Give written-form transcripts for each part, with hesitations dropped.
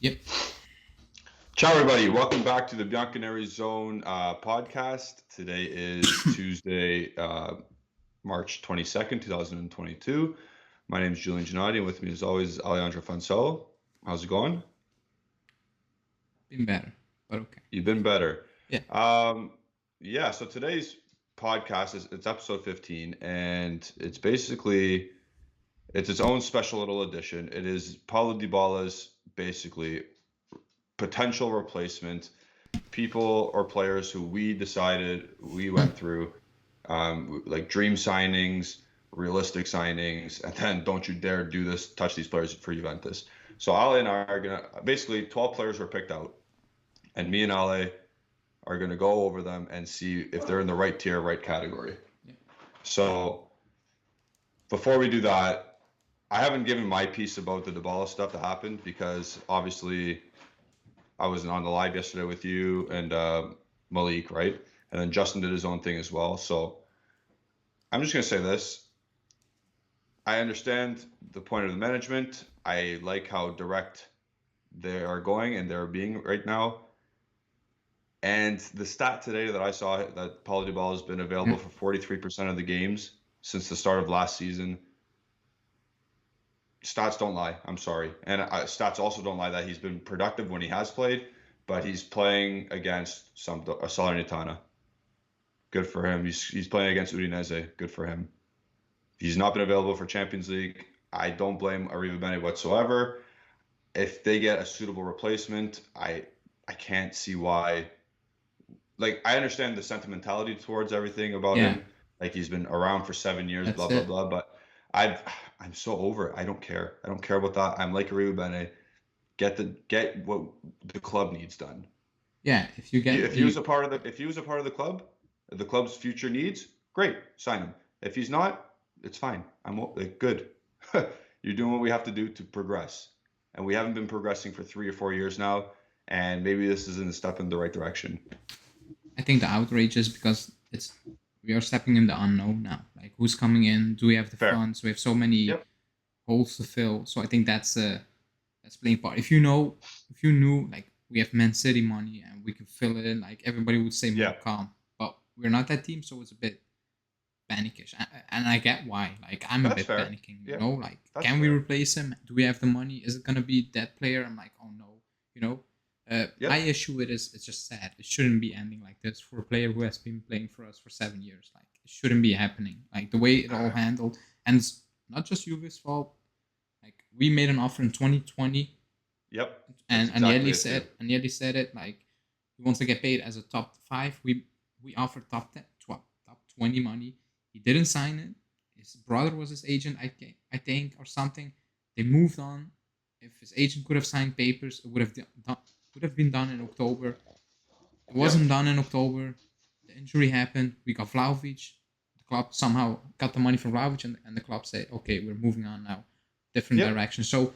Yep. Ciao, everybody. Welcome back to the Bianconeri podcast. Today is Tuesday, March 22nd, 2022. My name is Julian Gennady, and with me, as always, Alejandro Fansel. How's it going? Been better, but okay. You've been better. Yeah. Um, yeah, so today's podcast it's episode 15, and it's its own special little edition. It is Paulo Dybala's basically potential replacement, people or players who we decided we went through, like dream signings, realistic signings, and then don't you dare do this, touch these players for Juventus. So Ale and I are gonna basically 12 players were picked out, and me and Ale are gonna go over them and see if they're in the right tier, right category. Yeah. So before we do that, I haven't given my piece about the Dybala stuff that happened because obviously I was on the live yesterday with you and Malik, right? And then Justin did his own thing as well. So I'm just going to say this. I understand the point of the management. I like how direct they are going and they're being right now. And the stat today that I saw that Paulo Dybala has been available for 43% of the games since the start of last season. Stats don't lie. I'm sorry. And stats also don't lie that he's been productive when he has played, but he's playing against Salernitana. Good for him. He's playing against Udinese. Good for him. He's not been available for Champions League. I don't blame Arriva Bene whatsoever. If they get a suitable replacement, I can't see why. Like, I understand the sentimentality towards everything about Yeah. him. Like, he's been around for 7 years, That's blah blah it. blah. But I'm so over it. I don't care. I don't care about that. I'm like Arriva Bene. Get what the club needs done. Yeah. If you get If he was you, a part of the club's future needs, great, sign him. If he's not, it's fine. I'm like good. You're doing what we have to do to progress, and we haven't been progressing for 3 or 4 years now. And maybe this isn't a step in the right direction. I think the outrage is because we are stepping in the unknown now. Like who's coming in? Do we have the Fair. funds? We have so many Yep. holes to fill. So I think that's playing part. If you knew like we have Man City money and we can fill it in, like everybody would say more Yeah. calm. But we're not that team, so it's a bit panickish, and I get why. Like I'm a That's bit fair. panicking, you Yeah. know. Like, That's can we fair. replace him? Do we have the money? Is it gonna be that player? I'm like, oh no, you know. My Yep. issue with is it's just sad. It shouldn't be ending like this for a player who has been playing for us for 7 years. Like it shouldn't be happening. Like the way it all handled, and it's not just Juve's fault. Like we made an offer in 2020, Yep. That's and exactly it too. Agnelli said it like he wants to get paid as a top five. We offered top 10, top 20 money. He didn't sign it. His brother was his agent, I think, or something. They moved on. If his agent could have signed papers, it would have been done in October. It Yep. wasn't done in October. The injury happened. We got Vlahovic. The club somehow got the money from Vlahovic, and the club said, "Okay, we're moving on now, different Yep. direction." So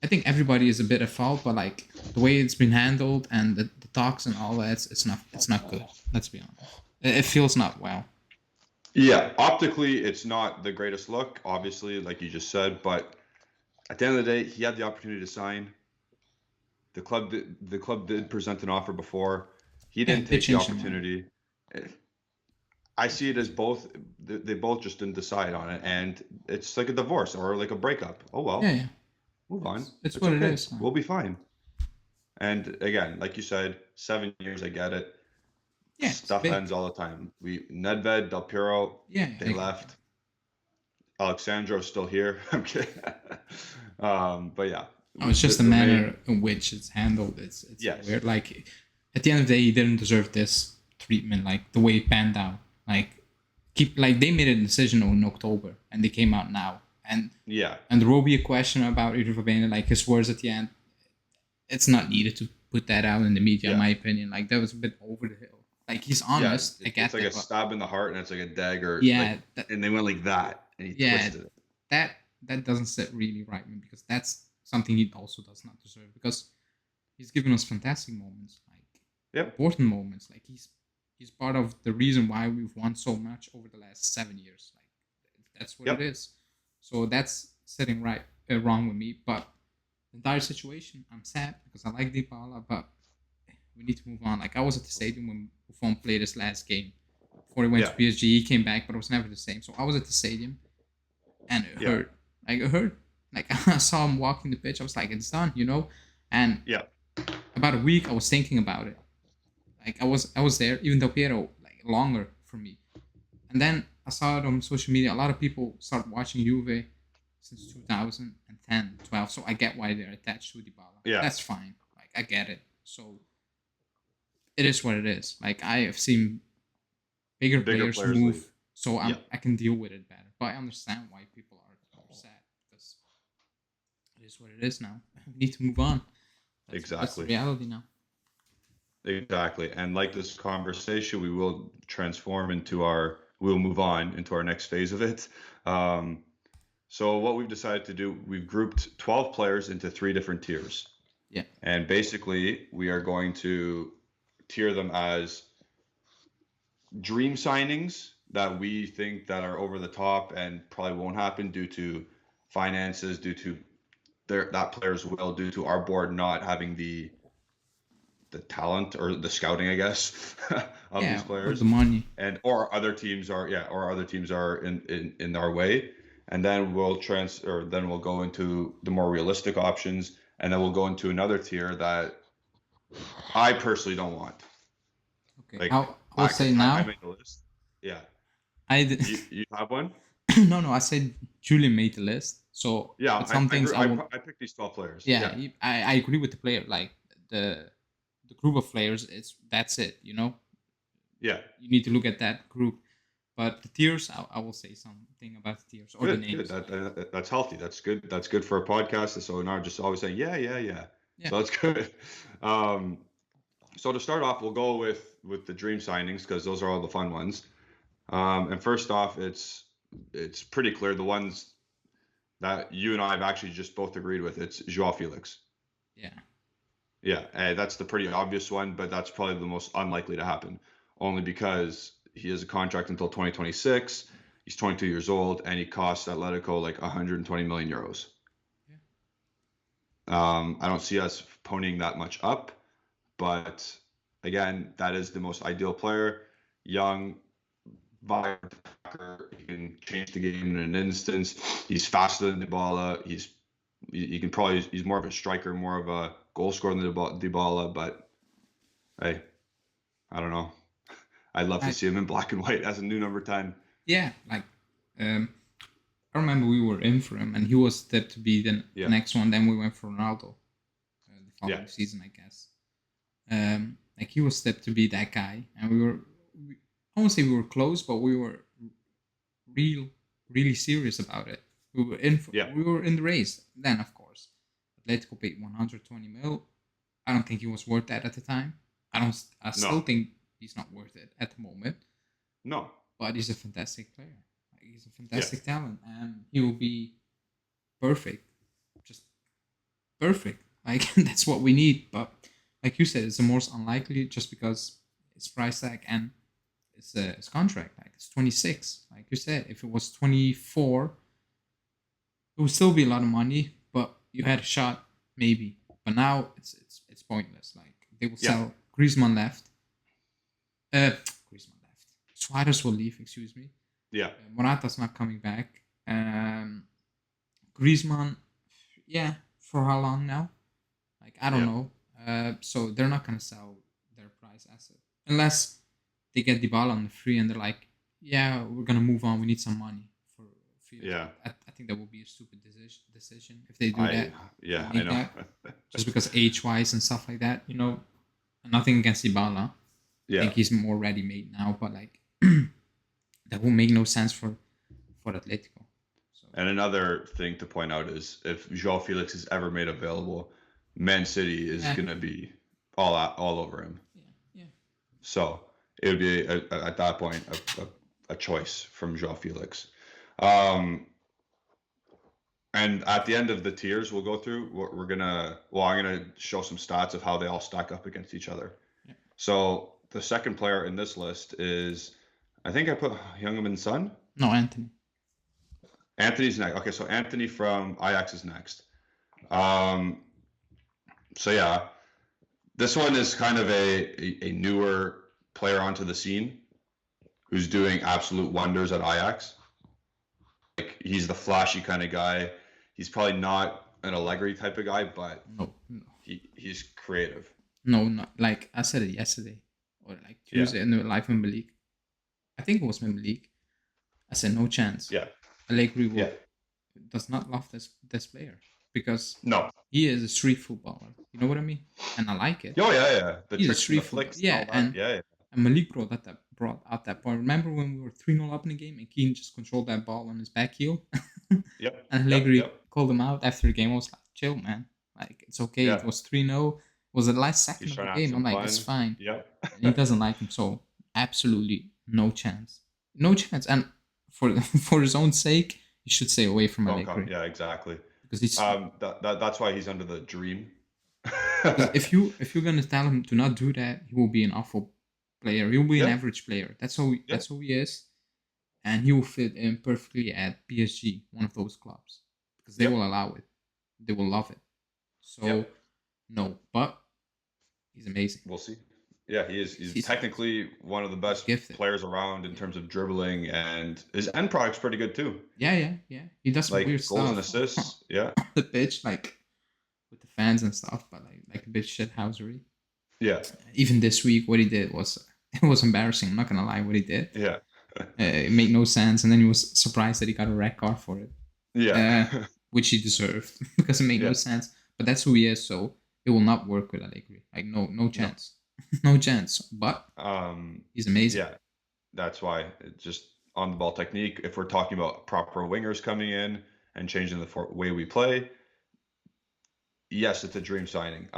I think everybody is a bit at fault, but like the way it's been handled and the talks and all that, it's not good. Let's be honest. It feels not well. Yeah. Optically, it's not the greatest look, obviously, like you just said, but at the end of the day, he had the opportunity to sign. The club did present an offer before. He Yeah, didn't they take the changed their mind. opportunity. I see it as both. They both just didn't decide on it, and it's like a divorce or like a breakup. Oh Yeah, well, yeah. move on. It's It's what it okay. is. We'll be fine. And again, like you said, 7 years. I get it. Yeah, it's Stuff ends big. all the time. Nedved, Del Piero, Yeah, they exactly. left. Alexandro's still here. I'm kidding. But yeah, No, it's just the the main manner in which it's handled. It's yes, weird. Like at the end of the day, he didn't deserve this treatment. Like the way it panned out. Like keep like they made a decision in October and they came out now. yeah, And there will be a question about Irvine, like his words at the end. It's not needed to put that out in the media, in yeah. my opinion. Like that was a bit over the hill. Like he's Yeah, honest, I it's get like a that, but stab in the heart and it's like a dagger, yeah, like, and they went like that and he yeah, twisted it. that that doesn't sit really right with me because that's something he also does not deserve because he's given us fantastic moments, like Yep. important moments. Like he's part of the reason why we've won so much over the last 7 years. Like that's what it Yep. is. So that's sitting right wrong with me. But the entire situation. I'm sad because I like Dybala, but we need to move on. Like I was at the stadium when Buffon played his last game before he went Yeah. to PSG. He came back, but it was never the same. So I was at the stadium, and it Yeah. hurt. Like it hurt. Like I saw him walking the pitch. I was like, it's done, you know. And Yeah. about a week, I was thinking about it. Like I was there, even though Piero like longer for me. And then I saw it on social media. A lot of people start watching Juve since 2010, 12. So I get why they're attached to Dybala. Yeah. That's fine. Like I get it. So it is what it is. Like I have seen bigger players players move, leave. so Yeah. I can deal with it better. But I understand why people are sad because it is what it is now. We need to move on. That's Exactly. the reality now. Exactly. And like this conversation, we will transform into we'll move on into our next phase of it. So what we've decided to do, we've grouped 12 players into 3 different tiers. Yeah. And basically, we are going to tier them as dream signings that we think that are over the top and probably won't happen due to finances, due to that player's will, due to our board not having the talent or the scouting, I guess, of these Or players, the money. and or other teams are in our way, and then we'll go into the more realistic options, and then we'll go into another tier that I personally don't want. Okay. Like I'll say now. I made the list. Yeah. I did. You have one? No, I said Julian made the list. So Yeah, some things I picked these 12 players. Yeah, I agree with the player. Like the group of players, that's it. You know. Yeah. You need to look at that group. But the tiers, I will say something about the tiers or Good, the names. good. That's healthy. That's good. That's good for a podcast. So we're not just always saying yeah. So that's good. So to start off, we'll go with the dream signings because those are all the fun ones. And first off, it's pretty clear the ones that you and I have actually just both agreed with. It's Joao Felix. Yeah. Yeah, that's the pretty obvious one, but that's probably the most unlikely to happen, only because he has a contract until 2026. He's 22 years old, and he costs Atletico like 120 million euros. Yeah. I don't see us ponying that much up, but again, that is the most ideal player. Young, vibrant attacker. He can change the game in an instance. He's faster than Dybala. He's more of a striker, more of a goal scorer than Dybala, but hey, I don't know. I'd love to see him in black and white as a new number 10. Yeah, like I remember we were in for him, and he was tipped to be the next one. Then we went for Ronaldo the following season, I guess. Like he was tipped to be that guy, and I won't say we were close, but we were really serious about it. We were in the race. Then, of course, Atletico paid 120 mil. I don't think he was worth that at the time. I still think he's not worth it at the moment. No. But he's a fantastic player. Like, he's a fantastic talent, and he will be perfect. Just perfect. Like that's what we need. But like you said, it's the most unlikely just because it's price tag and it's contract. Like it's 26. Like you said, if it was 24, it would still be a lot of money, but you had a shot maybe. But now it's pointless. Like they will sell. Griezmann left. Suarez will leave. Excuse me. Yeah. Morata's not coming back. Griezmann, for how long now? Like I don't know. So they're not gonna sell their prize asset unless they get Dybala on the free and they're like, we're gonna move on. We need some money for Felix. Yeah. I think that would be a stupid decision if they do that. Yeah, I know. Just because age-wise and stuff like that, you know. Nothing against Dybala. Yeah. I think he's more ready-made now, but like that will make no sense for Atletico. So. And another thing to point out is if Joao Felix is ever made available, Man City is going to be all over him. Yeah. So it would be at that point a choice from Joao Felix. And at the end of the tiers we'll go through, I'm gonna show some stats of how they all stack up against each other. Yeah. So the second player in this list is, I think I put Youngman's son. No, Antony. Antony's next. Okay, so Antony from Ajax is next. So yeah, this one is kind of a newer player onto the scene who's doing absolute wonders at Ajax. Like he's the flashy kind of guy. He's probably not an Allegri type of guy, but No, no, he's creative. no, not like I said it yesterday or like Yeah, Tuesday in the live Member League. I think it was Member League. I said no chance. yeah, Allegri yeah. does not love this player because No. he is a street footballer. You know what I mean? And I like it. Oh yeah. The He's a tricks and street the footballer. flicks and Yeah, all that. Yeah. and Malik brought out that point. Remember when we were 3-0 up in the game and Keane just controlled that ball on his back heel? Yep. And Allegri Yep. called him out after the game. I was like, chill, man. Like, it's okay. Yeah. It was 3-0. It was the last second He's of the trying to have game. I'm some like, it's fun. fine. Yep. And he doesn't like him, so absolutely no chance. No chance. And for his own sake, he should stay away from Allegri. Yeah, exactly. Because he's that's why he's under the dream. if you're gonna tell him to not do that, he will be an awful player. He will be an average player. That's who he is, and he will fit in perfectly at PSG, one of those clubs, because they will allow it. They will love it. So no, but he's amazing. We'll see. Yeah, he is. He's technically one of the best players around in terms of dribbling, and his end product's pretty good too. Yeah. He does some like weird goals stuff. and assists. Yeah. The pitch, like with the fans and stuff, but like a bit shithousery. Yeah. Even this week, what he did was embarrassing. I'm not gonna lie, what he did. Yeah. It made no sense, and then he was surprised that he got a red card for it. Yeah. Which he deserved because it made no sense. But that's who he is, so it will not work with Allegri. Like no chance. No chance. But he's amazing. Yeah. That's why it's just on the ball technique. If we're talking about proper wingers coming in and changing the way we play, yes, it's a dream signing.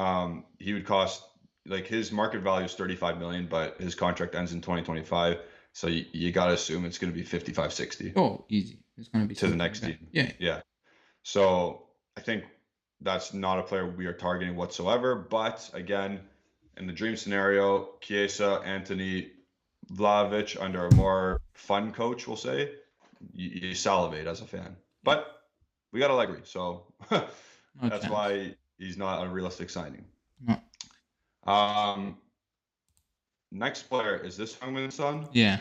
He would cost, like, his market value is 35 million, but his contract ends in 2025. So you got to assume it's going to be 55, 60. Oh, easy. It's going to be to the next team. Yeah. So I think that's not a player we are targeting whatsoever. But again, in the dream scenario, Chiesa, Antony, Vlahovic under a more fun coach, we'll say, you salivate as a fan. But we got Allegri, so that's why he's not a realistic signing. No. Next player, is this Heung-min Son? Yeah.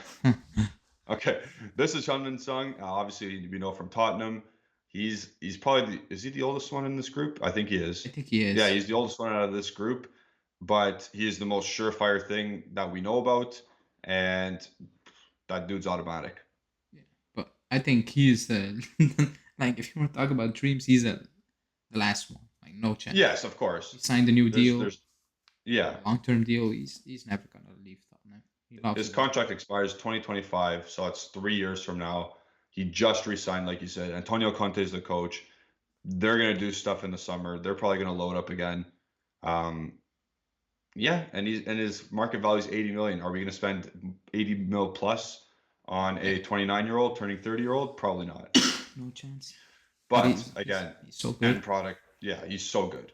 Okay, this is Heung-min Son. Obviously, we know from Tottenham. He's probably is he the oldest one in this group? I think he is. I think he is. Yeah, he's the oldest one out of this group, but he is the most surefire thing that we know about, and that dude's automatic. Yeah, but I think he's the like, if you want to talk about dreams, he's the last one. Like, no chance. Yes, of course. He signed a new deal. Yeah. Long-term deal. He's never gonna leave Tottenham. His contract expires 2025, so it's 3 years from now. He just re-signed, like you said. Antonio Conte is the coach. They're gonna do stuff in the summer. They're probably gonna load up again. Yeah, and his market value is 80 million. Are we gonna spend 80 mil plus on a 29-year-old turning 30-year-old? Probably not. No chance. But he's so good. End product. Yeah, he's so good.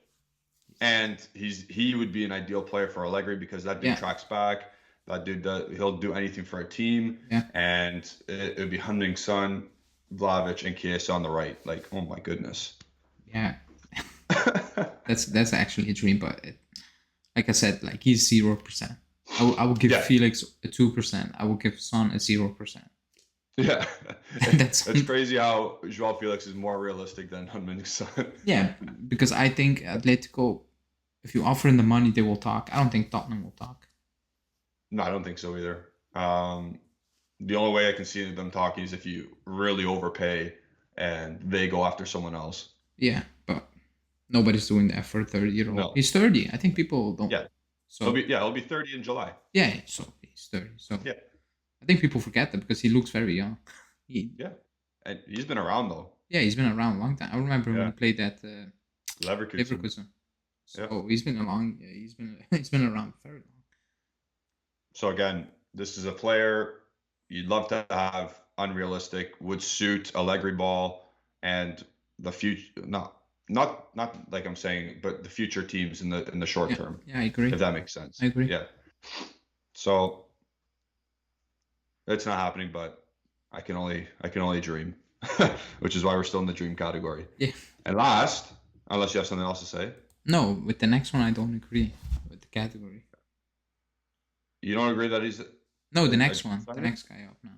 And he would be an ideal player for Allegri because that dude tracks back. That dude, he'll do anything for a team. Yeah. And it would be Heung-min Son, Vlahovic, and Chiesa on the right. Like, oh my goodness. Yeah. that's actually a dream, but like I said, like, he's 0%. I will give Felix a 2%. I will give Son a 0%. Yeah. That's crazy how Joao Felix is more realistic than Heung-min Son. Yeah, because I think Atletico, if you offer him the money, they will talk. I don't think Tottenham will talk. No, I don't think so either. The only way I can see them talking is if you really overpay and they go after someone else. Yeah, but nobody's doing that for a 30-year-old. No. He's 30. I think people don't. Yeah. So he'll be 30 in July. Yeah, so he's 30. So yeah. I think people forget that because he looks very young. Yeah. And he's been around though. Yeah, he's been around a long time. I remember when he played at Leverkusen. So he's been he's been around very long. So again, this is a player you'd love to have, unrealistic, would suit Allegri ball and the future. Not like I'm saying, but the future teams in the short term. Yeah, I agree. If that makes sense. I agree. Yeah. So it's not happening, but I can only dream, which is why we're still in the dream category. Yeah. And last, unless you have something else to say. No, with the next one, I don't agree with the category. You don't agree that he's No, the a next dream one, the signing? next guy up now.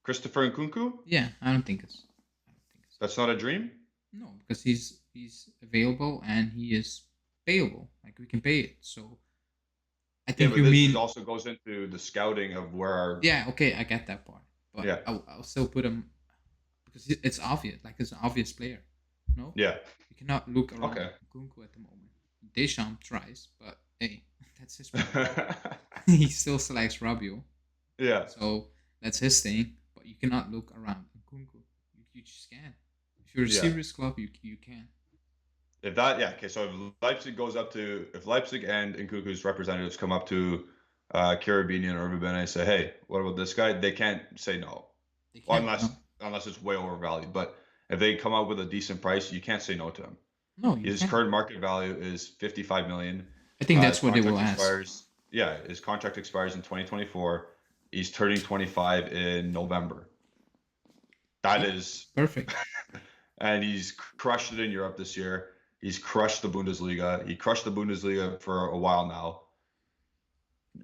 Christopher Nkunku? Yeah, I don't think it's. I don't think it's. That's not a dream? No, because he's available and he is payable. Like we can pay it. So I Yeah, think but you this mean. also goes into the scouting of where our Yeah, okay, I get that part, but yeah. I'll still put him because it's obvious. Like it's an obvious player. No, Yeah. you cannot look around Okay. Kunku at the moment. Deschamps tries, but hey, that's his problem. He still selects Rabiot, Yeah. so that's his thing. But you cannot look around Kunku. You just can't. If you're a Yeah. serious club, you can. If that, yeah, okay. So if Leipzig goes up to, if Leipzig and Nkunku's representatives come up to Carabinian or Ruben and say, hey, what about this guy? They can't say no, They well, can't. unless No, unless it's way overvalued. But if they come up with a decent price, you can't say no to him. no, you His can't. current market value is 55 million. I think His that's what they will contract ask. expires. Yeah, his contract expires in 2024. He's turning 25 in November. That Yeah, is, perfect. and he's crushed it in Europe this year. He's crushed the Bundesliga. He crushed the Bundesliga for a while now.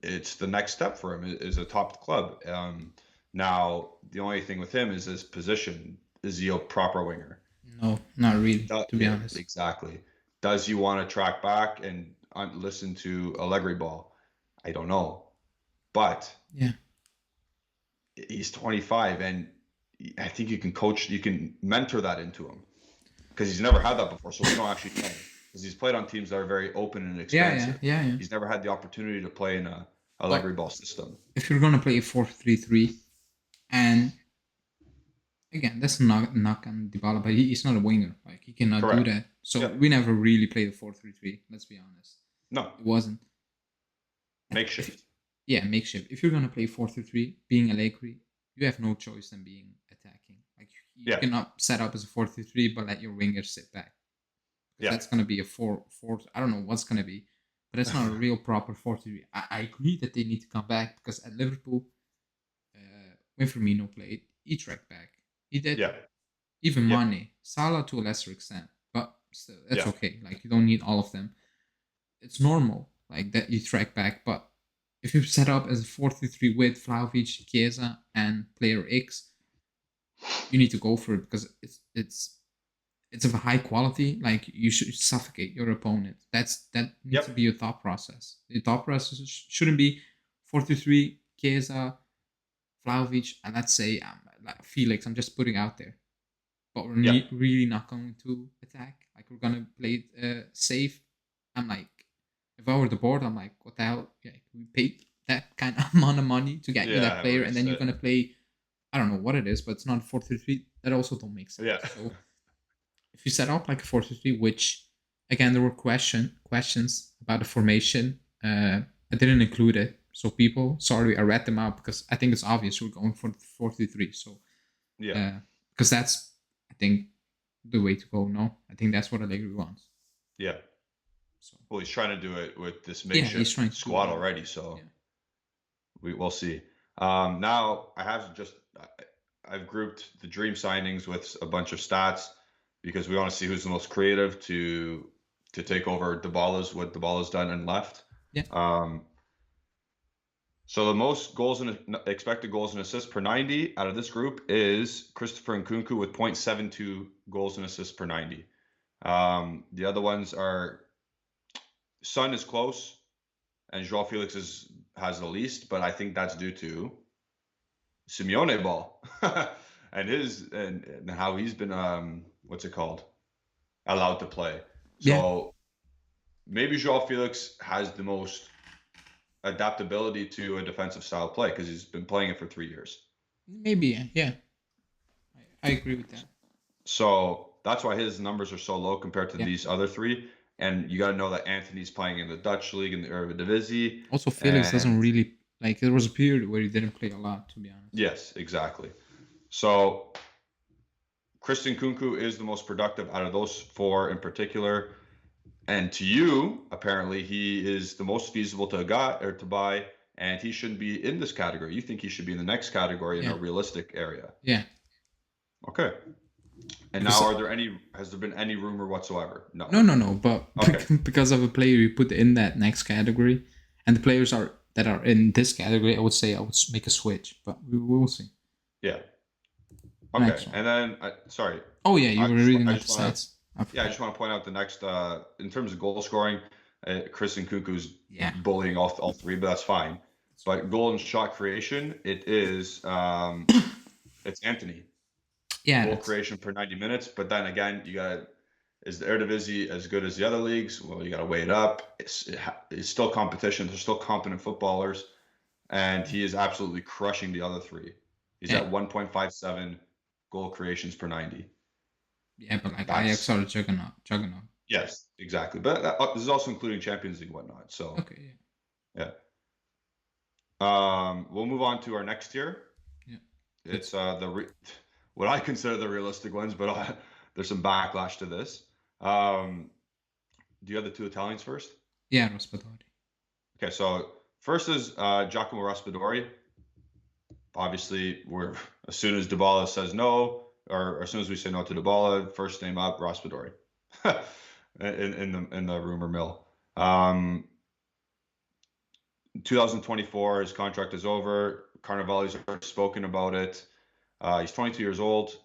It's the next step for him is a top club. Now the only thing with him is his position. Is he a proper winger? No, not really. To be Yeah, honest. exactly. Does he want to track back and listen to Allegri ball? I don't know, but Yeah. he's 25, and I think you can coach, you can mentor that into him because he's never had that before. So we don't actually know because he's played on teams that are very open and Yeah, yeah, expansive. yeah, yeah. He's never had the opportunity to play in a Allegri But ball system. if you're gonna play a 4-3-3, and again, that's not knock on Dybala, but he's not a winger. Like he cannot do Correct. that. So Yeah. we never really played a 4-3-3. Let's be honest, No. it wasn't. If, Makeshift. yeah, makeshift. If you're gonna play 4-3-3, being Allegri, you have no choice than being attacking. Like you Yeah. cannot set up as a 4-3-3, but let your wingers sit back because Yeah. that's gonna be a 4-4. I don't know what's gonna be, but that's not a real proper 4-3-3. I agree that they need to come back because at Liverpool, when Firmino played, he tracked back. He did. Yeah. Even Yep. Mane, Salah to a lesser extent, but still, that's Yeah. okay. Like you don't need all of them. It's normal like that you track back, but if you set up as a 4-3-3 with Vlahovic, Chiesa, and player X, you need to go for it because it's of a high quality. Like you should suffocate your opponent. That needs to Yep. be your thought process. The thought process shouldn't be 4-3-3, Chiesa, Vlahovic, and let's say like Felix. I'm just putting out there, but we're Yeah. really not going to attack. Like we're gonna play safe. I'm like, if I were the board, I'm like, what the hell? Yeah, we paid that kind of amount of money to get you that Yeah. player, and then you're gonna play. I don't know what it is, but it's not 4-3-3. That also don't make sense. Yeah. So if you set up like a 4-3-3, which again there were questions about the formation, I didn't include it. So people, sorry, I read them out because I think it's obvious we're going for 4-3-3. So Yeah. because that's I think the way to go. No, I think that's what Allegri wants. Yeah. So Well, he's trying to do it with this yeah, he's makeshift trying to do it squad right. already, so Yeah, we'll see. Now I have just I've grouped the dream signings with a bunch of stats because we want to see who's the most creative to take over Dybala's what Dybala's done and left. yeah, Um, so the most goals and expected goals and assists per 90 out of this group is Christopher Nkunku with 0.72 goals and assists per 90. The other ones are Son is close, and Joao Felix has the least, but I think that's due to Simeone ball and and how he's been what's it called, allowed to play. yeah. So maybe Joao Felix has the most adaptability to a defensive style play because he's been playing it for 3 years. Maybe yeah. I agree with that. So that's why his numbers are so low compared to Yeah. these other three. And you got to know that Antony's playing in the Dutch league in the Eredivisie. Also, Felix doesn't And really like. There was a period where he didn't play a lot, to be honest. yes, exactly. So Christian Kunku is the most productive out of those four in particular. And to you, apparently, he is the most feasible to buy, and he shouldn't be in this category. You think he should be in the next category in Yeah, a realistic area. yeah. Okay. And Because now, has there been any rumor whatsoever? No. no. But Okay. because of a player you put in that next category, and the players that are in this category, I would say I would make a switch. But we will see. Yeah. Okay. Next one. And then, sorry, Oh yeah, you were reading I out the just want to, stats. I yeah, I forgot. just want to point out the next, in terms of goal scoring, Chris Nkunku's Yeah. bullying all three, but that's fine. But goal and shot creation, it's Antony. Yeah. Goal creation per 90 minutes. But then again, is the Eredivisie as good as the other leagues? Well, you got to weigh it up. It's still competition. There's still competent footballers, and he is absolutely crushing the other three. He's Yeah. at 1.57 goal creations per 90. Yeah, but like Ajax That's are juggernaut. Yes, exactly. But this is also including Champions League and whatnot. So Okay. yeah. We'll move on to our next tier. Yeah. It's what I consider the realistic ones, but there's some backlash to this. Do you have the two Italians first? Yeah, Raspadori. Okay, so first is Giacomo Raspadori. Obviously, as soon as Dybala says no, or as soon as we say no to Dybala, first name up, Raspadori, in the rumor mill. 2024, his contract is over. Carnevale's already spoken about it. He's 22 years old,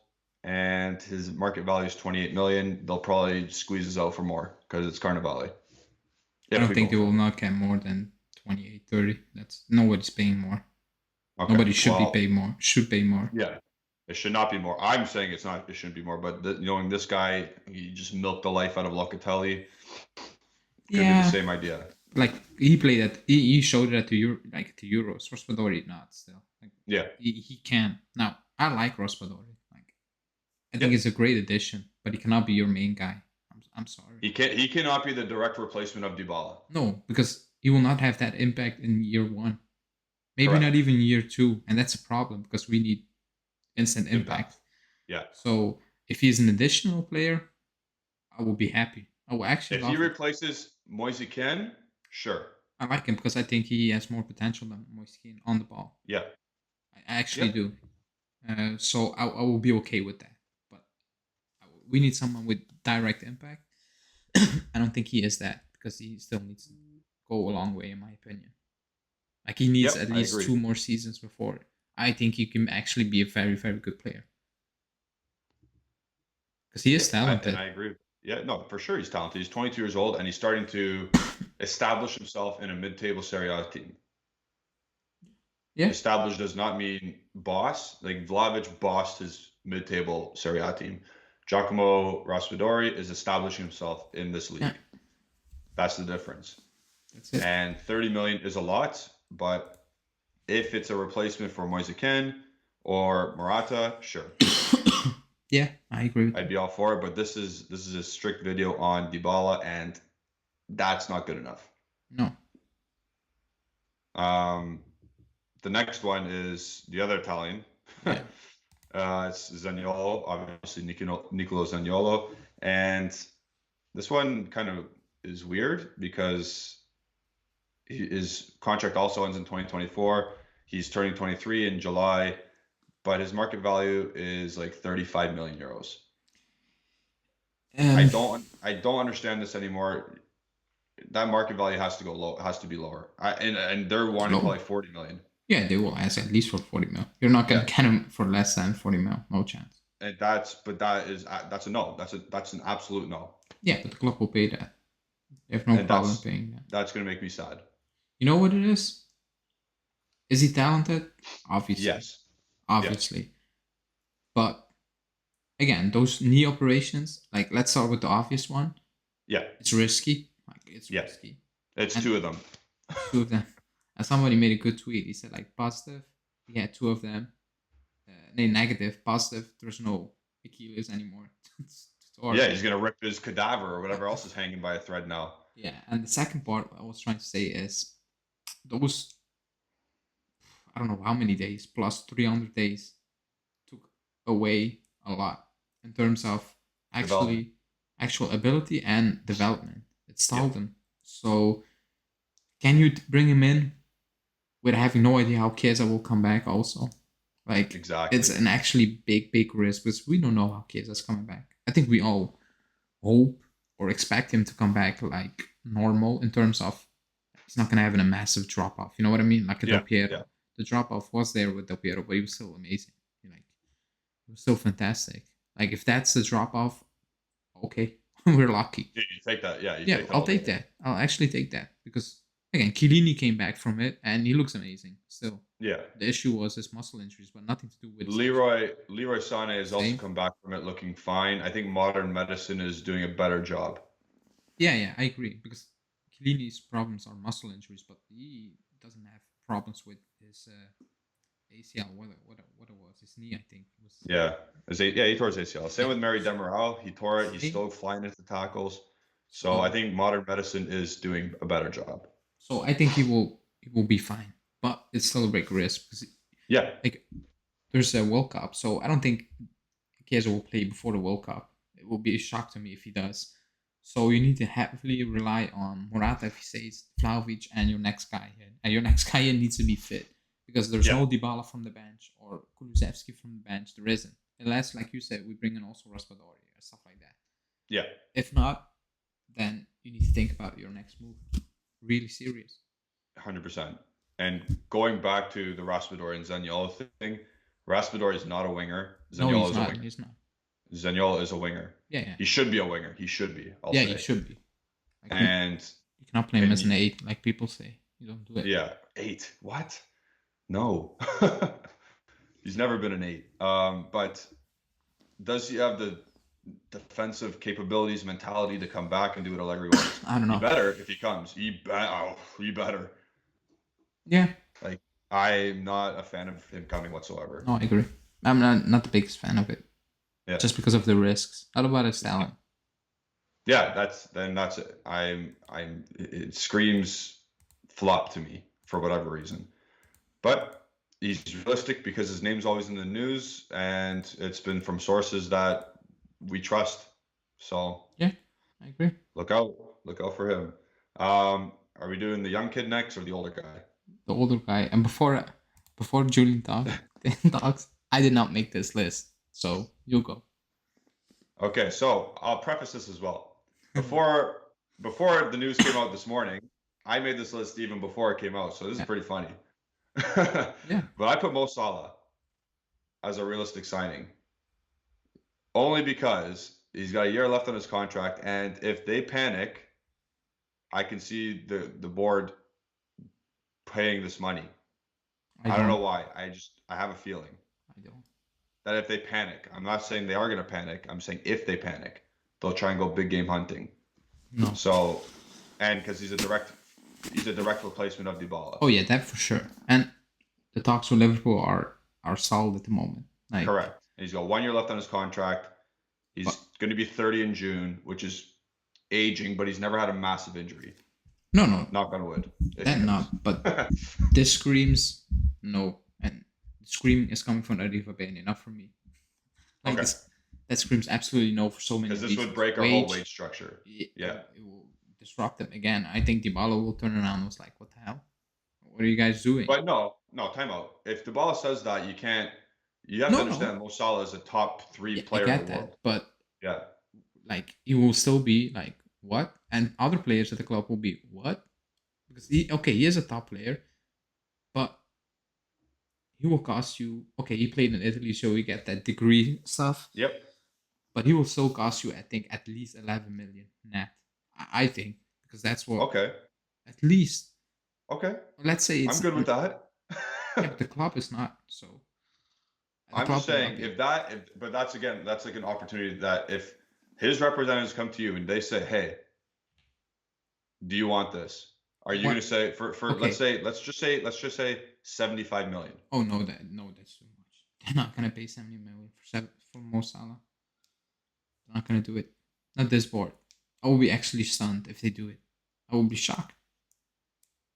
and his market value is 28 million. They'll probably squeeze us out for more because it's Carnevale. I If don't we think go they for will him. not get more than 28, 30. That's nobody's paying more. Okay. Nobody should be Well, paid more. Should pay more. yeah, it should not be more. I'm saying it's not. It shouldn't be more. But knowing this guy, he just milked the life out of Locatelli. Could be the Yeah, same idea. like he played at he showed it at the Euros. Raspadori not still. Like Yeah. he can. Now I like Raspadori. Like I think Yep. he's a great addition, but he cannot be your main guy. I'm sorry. He can't. He cannot be the direct replacement of Dybala. No, because he will not have that impact in year one. Maybe not Correct. even year two, and that's a problem because we need instant impact. Yeah. So if he's an additional player, I will be happy. I will actually If he love it. replaces Moise Kean, sure. I like him because I think he has more potential than Moise Kean on the ball. Yeah. I actually Yep. do. So I will be okay with that. But we need someone with direct impact. I don't think he is that because he still needs to go a long way, in my opinion. Like he needs Yep. at I least agree. 2 more seasons before I think he can actually be a very, very good player. Because he is talented. And I agree. Yeah, no, for sure he's talented. He's 22 years old and he's starting to establish himself in a mid-table Serie A team. Yeah. Established does not mean boss. Like Vlahovic bossed his mid-table Serie A team. Giacomo Raspadori is establishing himself in this league. Yeah. That's the difference. That's it. And 30 million is a lot, but if it's a replacement for Moise Kean or Morata, sure. Yeah, I agree. I'd be all for it, but this is a strict video on Dybala, and that's not good enough. No. The next one is the other Italian. Yeah. It's Zaniolo, obviously Nicolo Zaniolo, and this one kind of is weird because his contract also ends in 2024. He's turning 23 in July, but his market value is like 35 million euros. I don't understand this anymore. That market value has to go low. Has to be lower. And they're wanting probably 40 million. Yeah, they will ask at least for 40 mil. You're not gonna get him for less than 40 mil. No chance. And that's a no. That's an absolute no. Yeah, but the club will pay that. They have no problem paying that. That's gonna make me sad. You know what it is? Is he talented? Obviously. Yes. Obviously. Yes. But again, those knee operations, like let's start with the obvious one. Yeah. It's risky. Like it's risky. It's two of them. Two of them. And somebody made a good tweet. He said like positive. He had 2 of them. Negative, positive. There's no Achilles anymore. Yeah, he's gonna rip his cadaver or whatever else is hanging by a thread now. Yeah, and the second part I was trying to say is those, I don't know how many days, plus 300 days, took away a lot in terms of actual ability and development. It stalled him. So can you bring him in with having no idea how Chiesa will come back also? Like, it's Exactly. an actually big risk because we don't know how Kiesa's coming back. I think we all hope or expect him to come back like normal in terms of he's not gonna have a massive drop off. You know what I mean? Like a Del Yeah. Piero. Yeah. The drop off was there with Del Piero, but he was still amazing. Like, it was still fantastic. Like, if that's the drop off, okay, we're lucky. You take that. Yeah, you Yeah, take that I'll all take day. that. I'll actually take that because again, Chiellini came back from it and he looks amazing. Still, Yeah. the issue was his muscle injuries, but nothing to do with his age. Leroy Sané has also Same. come back from it looking fine. I think modern medicine is doing a better job. Yeah, I agree because Chiellini's problems are muscle injuries, but he doesn't have problems with his ACL. What it was his knee, I think it was. Yeah. He tore his ACL. Same Yeah, with Mary Demiral. He tore it. He's same. still flying into tackles. So I So think modern medicine is doing a better job. so I think he will be fine, but it's still a big risk because Yeah. like there's a World Cup, so I don't think Chiesa will play before the World Cup. It will be a shock to me if he does. So you need to heavily rely on Morata if he stays, Vlahovic, and your next guy. And your next guy needs to be fit because there's Yeah. no Dybala from the bench or Kulusevski from the bench. There isn't. Unless, like you said, we bring in also Raspadori or stuff like that. Yeah. If not, then you need to think about your next move. Really serious. 100%. And going back to the Raspadori and Zaniolo thing, Raspadori is not a winger. No, Zaniolo he's is a not. winger. He's not. Zaniolo is a winger. Yeah. He should be a winger. He should be. I'll Yeah, say. he should be. Like, And you cannot play him and as an 8, like people say. You don't do it. yeah, 8. What? No. He's never been an 8. But does he have the defensive capabilities, mentality to come back and do what Allegri wants? I don't know. He better if he comes. He better. Yeah. Like, I'm not a fan of him coming whatsoever. No, I agree. I'm not the biggest fan of it. Yeah. Just because of the risks. Not about his talent. Yeah, that's it. It screams flop to me for whatever reason. But he's realistic because his name's always in the news and it's been from sources that we trust. So yeah, I agree. Look out for him. Are we doing the young kid next or the older guy? The older guy. And before Julian talks, I did not make this list. So you go. Okay, so I'll preface this as well. Before the news came out this morning, I made this list even before it came out, so this is pretty funny. Yeah. But I put Mo Salah as a realistic signing. Only because he's got a year left on his contract, and if they panic, I can see the board paying this money. I don't know why. I have a feeling. I don't. That if they panic, I'm not saying they are going to panic. I'm saying if they panic, they'll try and go big game hunting. No. So, and because he's a direct replacement of Dybala. Oh yeah, that for sure. And the talks with Liverpool are solid at the moment. Like, correct. And he's got 1 year left on his contract. He's going to be 30 in June, which is aging, but he's never had a massive injury. No. Knock on wood. That not. But this screams no, and the screaming is coming from Arriva Bene, not from me. Like Okay. that screams absolutely no for so many Because reasons. this would break our whole wage structure. Yeah. It will disrupt them again. I think Dybala will turn around and was like, what the hell? What are you guys doing? But no, time out. If Dybala says that, you have to understand Mo Salah is a top 3 player in the world. But yeah, like he will still be like what? And other players at the club will be what? Because he is a top player, but he will cost you. Okay, he played in Italy, so you get that degree stuff. Yep. But he will still cost you, I think, at least 11 million net. I think because that's what. Okay. At least. Okay. Let's say it's. I'm good with that. Yeah, but the club is not so. I'm just saying but that's like an opportunity that if his representatives come to you and they say, "Hey, do you want this?" Are you going to say for okay. let's just say 75 million? Oh no, that's too much. They're not going to pay 70 million for Mo Salah. They're not going to do it. Not this board. I will be actually stunned if they do it. I will be shocked.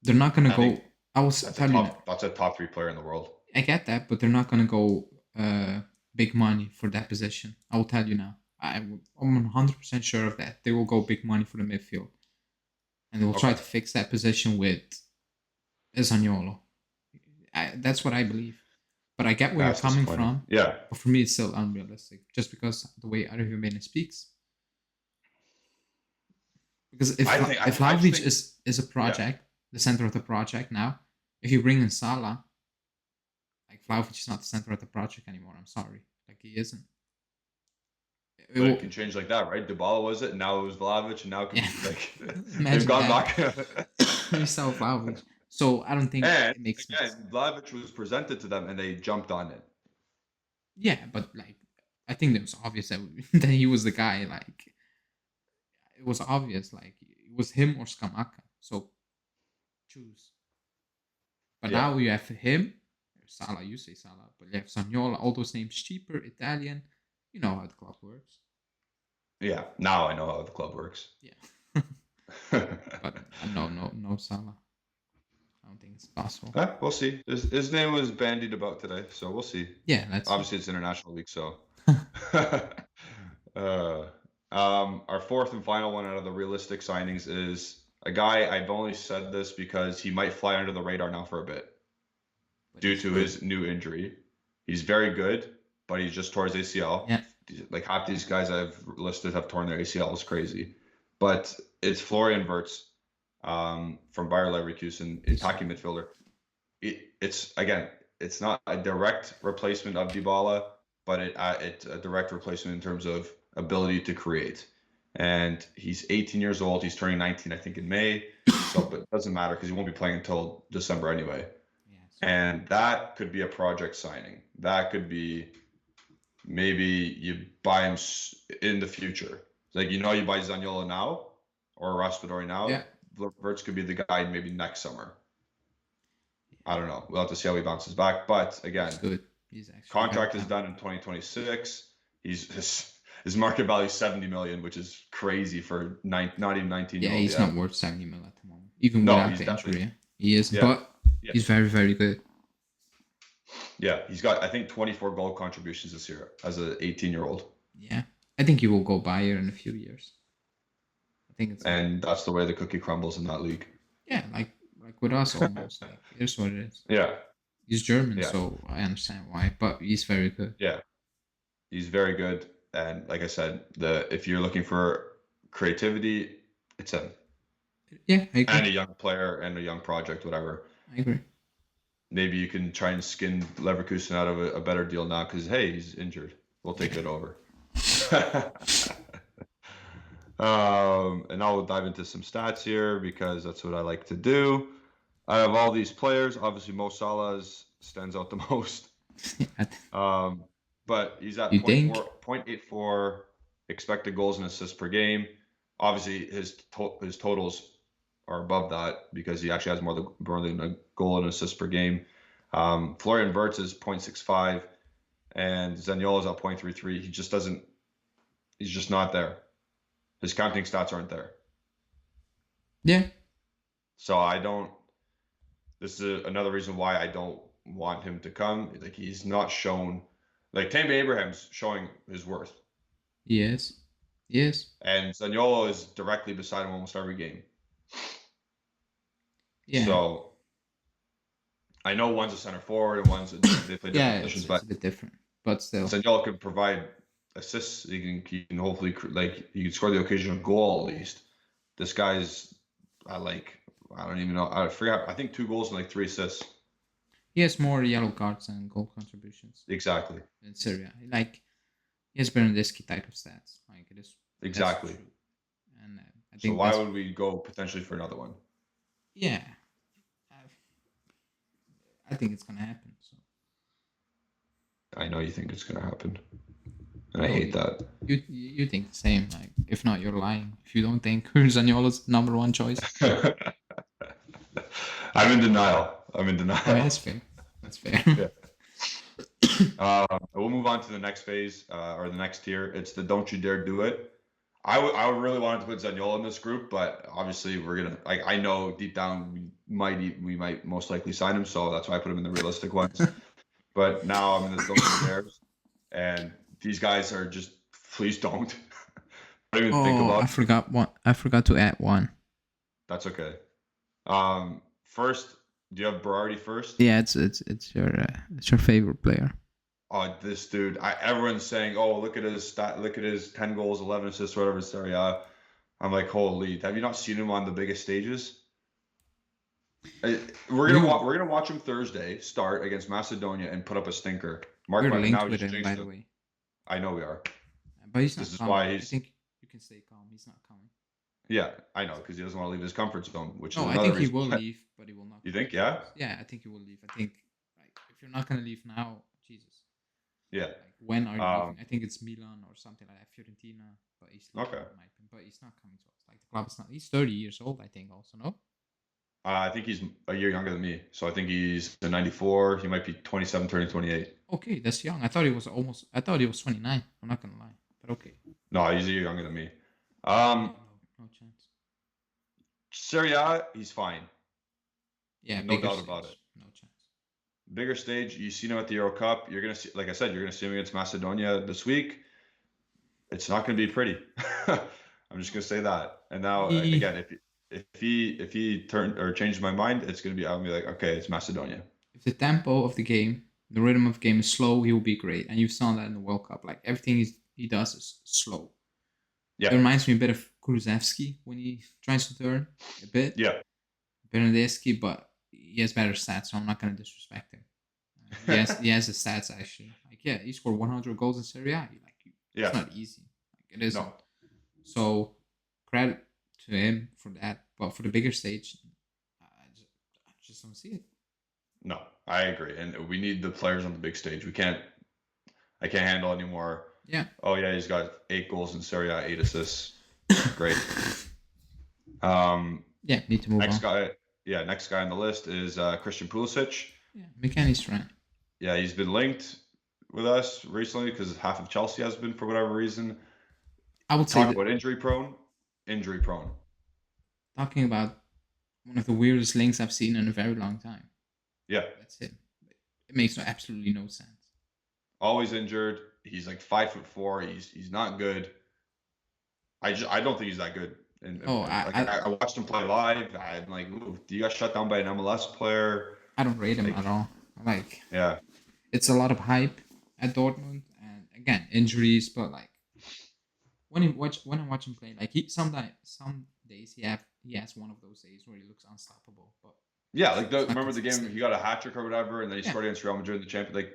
They're not going to go. I will tell you. That's a top 3 player in the world. I get that, but they're not going to go big money for that position. I will tell you now. I'm 100% sure of that. They will go big money for the midfield. And they will try to fix that position with Zaniolo. That's what I believe. But I get where you're That's coming disappointing. from. Yeah. But for me, it's still unrealistic, just because the way Arjumena speaks. Because if I think I, if I just Vlahovic think is a project, the center of the project now, if you bring in Salah, like Vlahovic is not the center of the project anymore. I'm sorry, like he isn't. but it can change like that, right? Dybala was it, and now it was Vlahovic, and now it can Yeah. be like they've Imagine gone that. back. We saw Vlahovic. So I don't think And it makes sense. again, Vlahovic was presented to them, and they jumped on it. Yeah, but like I think it was obvious that, that he was the guy. Like it was obvious, like it was him or Scamacca. So choose. But Yeah. now you have him, Salah. You say Salah, but you have Zaniolo. All those names cheaper, Italian. You know how the club works. Yeah. Now I know how the club works. Yeah. But no Salah. I don't think it's possible. We'll see. His name was bandied about today, so we'll see. Yeah, that's Obviously it's International Week, so. Our fourth and final one out of the realistic signings is a guy. I've only said this because he might fly under the radar now for a bit due to his new injury. He's very good, but he just tore his ACL. Yeah. Like half these guys I've listed have torn their ACL. It's crazy. But it's Florian Wirtz from Bayer Leverkusen, attacking midfielder. It's not a direct replacement of Dybala, but it's a direct replacement in terms of ability to create. And he's 18 years old. He's turning 19, I think, in May. So, but it doesn't matter because he won't be playing until December anyway. Yes. And that could be a project signing. That could be maybe you buy him in the future. Like, you buy Zaniolo now or Raspadori now. Yeah. Wirtz could be the guy maybe next summer. I don't know. We'll have to see how he bounces back. But again, He's good. He's actually contract is done in 2026. His market value is 70 million, which is crazy for not even 19 years old. Yeah, he's not worth 70 million at the moment. Even No, without he's the definitely- injury. He is, Yeah. but Yeah. he's very, very good. Yeah, he's got, I think, 24 goal contributions this year as an 18-year-old. Yeah. I think he will go Bayer in a few years. I think it's And that's the way the cookie crumbles in that league. yeah, like with us almost. Like here's what it is. Yeah. He's German, Yeah. so I understand why, but he's very good. Yeah. He's very good. And like I said, if you're looking for creativity, it's him. Yeah, I agree. And a young player and a young project, whatever. I agree. Maybe you can try and skin Leverkusen out of a better deal now because, hey, he's injured. We'll take it over. And I'll dive into some stats here because that's what I like to do. Out of all these players, obviously Mo Salah stands out the most. But he's at 0.84 expected goals and assists per game. Obviously, his totals are above that because he actually has more than a goal and assist per game. Florian Wirtz is 0.65, and Zaniolo is at 0.33. He's just not there. His counting stats aren't there. Yeah. So this is another reason why I don't want him to come. Like, he's not shown, like Tammy Abraham's showing his worth. Yes. Yes. And Zaniolo is directly beside him almost every game. Yeah. So I know one's a center forward and they play different positions, but it's a bit different. But still, Zaniolo can provide assists. He can hopefully he can score the occasional goal at least. This guy's I don't even know. I forgot. I think 2 goals and 3 assists. He has more yellow cards and goal contributions. Exactly. In Syria, like he has Berardi type of stats. Like it is exactly. And I think so. Why would we go potentially for another one? Yeah, I think it's gonna happen. So I know you think it's gonna happen, and I hate that. You think the same? Like, if not, you're lying. If you don't think Zaniolo's number 1 choice, I'm in denial. Oh, that's fair. That's fair. Yeah. We'll move on to the next phase or the next tier. It's the don't you dare do it. I really wanted to put Zaniolo in this group, but obviously we're gonna. I know deep down we might most likely sign him, so that's why I put him in the realistic ones. But now I'm in the don't you dares, and these guys are just please don't. Don't even think about. I forgot one. I forgot to add one. That's okay. First, Do you have Berardi first? Yeah, it's your favorite player. Oh, this dude! Everyone's saying, "Oh, look at his stat! Look at his 10 goals, 11 assists, whatever." Sorry, I'm like, holy! Have you not seen him on the biggest stages? We We're gonna watch him Thursday start against Macedonia and put up a stinker. Mark we're my now linked we with just him, by jinxed the him. way, I know we are. but he's This not is coming. why I he's think you can stay calm. He's not coming. yeah, I know because he doesn't want to leave his comfort zone, which is No, I another think he reason. will leave, but he will not You come think? to Yeah, us. Yeah, I think he will leave. I think like if you're not gonna leave now, Jesus, yeah. like when are you Um, leaving? I think it's Milan or something like that, Fiorentina, but he's leaving okay. in my opinion. But he's not coming to us. Like the club is not. He's 30 years old, I think. Also, no. I think he's a year younger than me, so I think he's a '94. He might be 27, turning 28. Okay, that's young. I thought he was almost. I thought he was 29. I'm not gonna lie, but okay. No, he's a year younger than me. Yeah, Um, no chance. Serie A, he's fine, Yeah, no bigger doubt about it. stage, no chance. Bigger stage, you seen him at the Euro Cup. You're gonna see, like I said, you're gonna see him against Macedonia this week. It's not gonna be pretty. I'm just gonna say that. And now He, again, if he turned or changed my mind, it's gonna be I'll be like, okay, it's Macedonia. if the tempo of the game, the rhythm of the game is slow, he will be great. And you saw that in the World Cup. Like everything he does is slow. It Yeah, reminds me a bit of Kulusevski when he tries to turn a bit. yeah, Bernardeschi, but he has better stats, so I'm not gonna disrespect him. He has the stats actually. Like yeah, he scored 100 goals in Serie A. Like it's yeah. not easy. Like it isn't. No, So credit to him for that. But for the bigger stage, I just don't see it. no, I agree. And we need the players on the big stage. I can't handle anymore. Yeah. Oh yeah, he's got 8 goals in Serie A, 8 assists. Great. Um, Yeah, need to move next on. guy, yeah, next guy on the list is Christian Pulisic. Yeah, McKennie's friend. Yeah, he's been linked with us recently because half of Chelsea has been for whatever reason. I would say Talk that about injury prone, injury prone. talking about one of the weirdest links I've seen in a very long time. Yeah, That's it. It makes absolutely no sense. always injured. He's like 5'4". He's not good. I don't think he's that good. And Oh, like I watched him play live. I'm like, ooh, you got shut down by an MLS player. I don't rate him Like, at all. Like yeah, it's a lot of hype at Dortmund, and again injuries. But like when I watch him play, like some days he has one of those days where he looks unstoppable. But yeah. Like it's not remember the game consistent. he got a hat trick or whatever, and then he Yeah, scored against Real Madrid in the champion. Like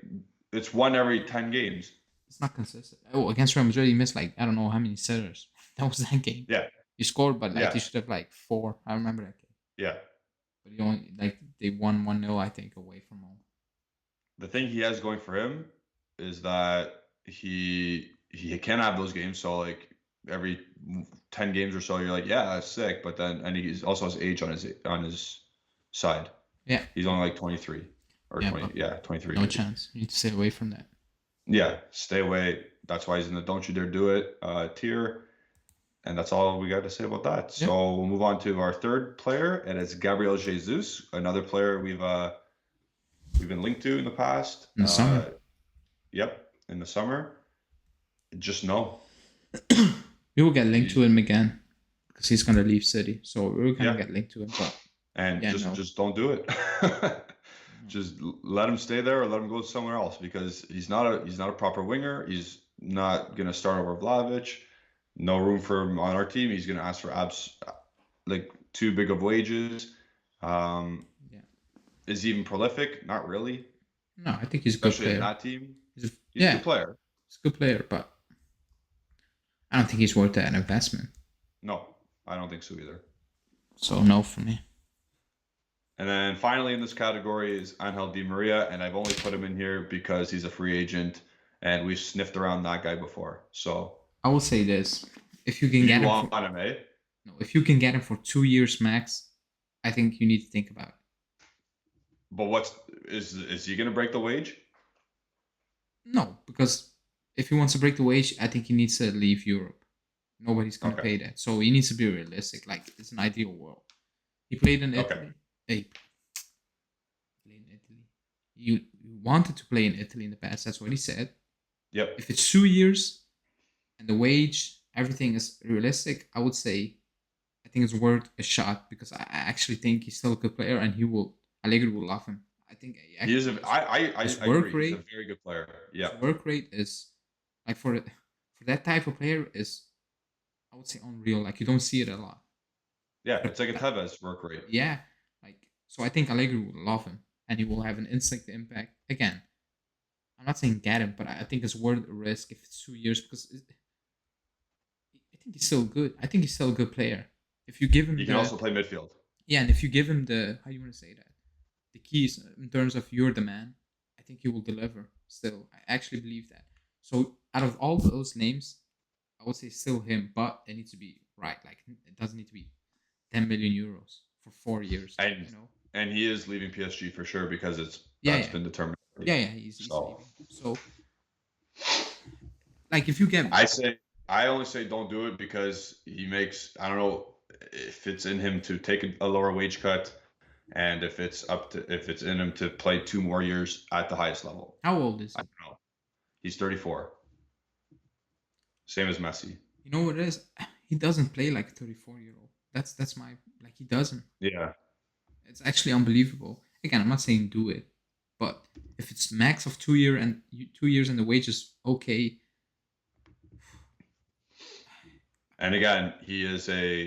it's one every 10 games. it's not consistent. Oh, against Real Madrid, he missed like I don't know how many sitters. That was that game. Yeah, He scored, but like yeah, he should have like 4. I remember that game. yeah. But he only like they won 1-0, I think, away from home. The thing he has going for him is that he can have those games. So like every 10 games or so, you're like, yeah, that's sick. But then and he also has age on his side. Yeah, He's only like 23 or yeah, 20. Yeah, 23. no chance. You need to stay away from that. Yeah, stay away. That's why he's in the don't you dare do it tier. And that's all we got to say about that. Yeah. So we'll move on to our third player, and it's Gabriel Jesus, another player we've been linked to in the past. In the summer. Yep, in the summer. Just no. We will get linked to him again because he's gonna leave City, so we're gonna get linked to him. But and yeah, just don't do it. Just let him stay there or let him go somewhere else because he's not a proper winger. He's not gonna start over Vlahovic. No room for him on our team. He's gonna ask for like too big of wages. yeah. Is he even prolific? Not really. No, I think he's a good Especially in player. that team. He's a good player. He's a good player, but I don't think he's worth that investment. No, I don't think so either. So no for me. And then finally in this category is Angel Di Maria, and I've only put him in here because he's a free agent, and we've sniffed around that guy before. So I will say this: if you can get him, if you can get him for 2 years max, I think you need to think about it. But is he going to break the wage? No, because if he wants to break the wage, I think he needs to leave Europe. Nobody's going to pay that. So he needs to be realistic. Like, it's an ideal world. He played in Italy. Hey, played in Italy. You wanted to play in Italy in the past. That's what he said. Yep. If it's 2 years and the wage, everything is realistic, I think it's worth a shot because I actually think he's still a good player and Allegri will love him. I think He is his I work agree. He's a rate, very good player. his Yep. work rate is like for that type of player is, I would say, unreal. Like you don't see it a lot. Yeah, For it's like a that, Tevez work rate. yeah, like so I think Allegri will love him and he will have an instant impact. Again, I'm not saying get him, but I think it's worth the risk if it's 2 years because I think he's still good. I think he's still a good player. If you give him He can the also play midfield. Yeah, and if you give him the, how you want to say that, the keys in terms of you're the man, I think he will deliver. Still, I actually believe that. So out of all those names, I would say still him, but it needs to be right. Like it doesn't need to be 10 million euros for 4 years. And You know? and he is leaving PSG for sure because Yeah, that's yeah, been determined yeah, already. yeah. He's So leaving. So like if you get I say I only say don't do it because he makes I don't know if it's in him to take a lower wage cut and if it's in him to play 2 more years at the highest level. how old is I he? don't know. He's 34, same as Messi. You know what it is? He doesn't play like a 34-year-old. That's my, like, he doesn't. Yeah, It's actually unbelievable. Again, I'm not saying do it, but if it's max of 2 year and 2 years and the wage is okay, and again,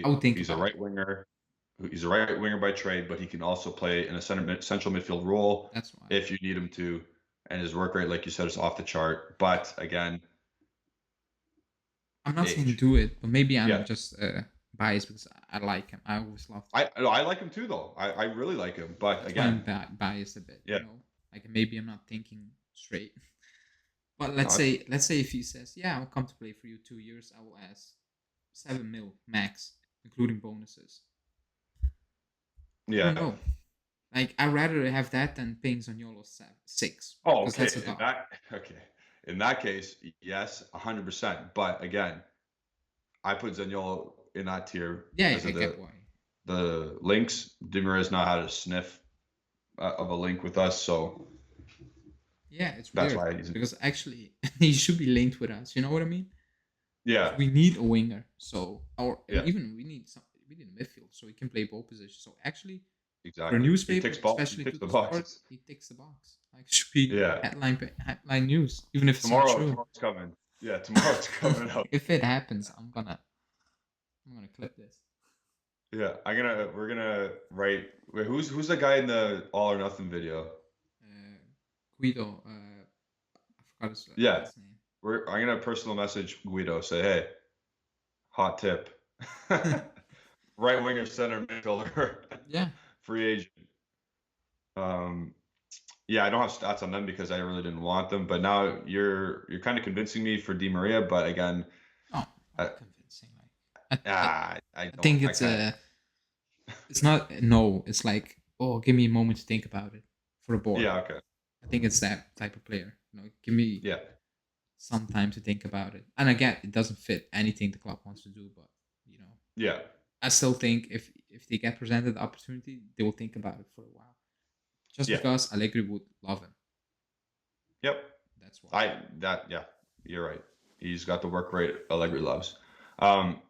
I would think he's a about it. right winger. He's a right winger by trade, but he can also play in a central midfield role That's why if you need him to. And his work rate, like you said, is off the chart. But again, I'm not saying age. do it, but maybe I'm Yeah, just biased because I like him. I always loved him. I like him too, though. I really like him. But That's why I'm again, biased a bit. yeah, Like maybe I'm not thinking straight. But no, let's say if he says, "Yeah, I'll come to play for you 2 years," I will ask 7 mil max, including bonuses. I don't yeah. know. Like I'd rather have that than paying Zaniolo 6 Oh, because that's a okay. dog. In that case, yes, 100%. But again, I put Zaniolo in that tier Yeah, yeah, because I of get why. the links. Di Maria's not had a sniff of a link with us, so Yeah, it's that's weird why he's because actually he should be linked with us. You know what I mean? yeah, Because we need a winger, so or yeah, even we need a midfield so he can play both positions. So actually, for a exactly. newspaper, He especially ticks to the the sport, boxes. he ticks the box. Like should be Yeah. headline news, even if it's not true. Tomorrow's coming. Yeah, tomorrow's coming up. If it happens, I'm gonna clip this. Yeah, we're gonna write. Wait, who's the guy in the All or Nothing video? Uh, Guido, I forgot his Yeah, last name. I'm gonna personal message Guido. Say, hey, hot tip. Right winger, center midfielder, Yeah, free agent. Um, yeah, I don't have stats on them because I really didn't want them. But now you're kind of convincing me for Di Maria. But again, no, I, not convincing. Like I I don't. think I kind of it's not no. It's like, oh, give me a moment to think about it for the board. yeah. Okay. I think it's that type of player. Give me Yeah. some time to think about it. And again, it doesn't fit anything the club wants to do, but you know, Yeah. I still think if they get presented the opportunity, they will think about it for a while. Just Yeah. because Allegri would love him. Yep. That's why. Yeah. You're right. He's got the work rate Allegri loves. Um,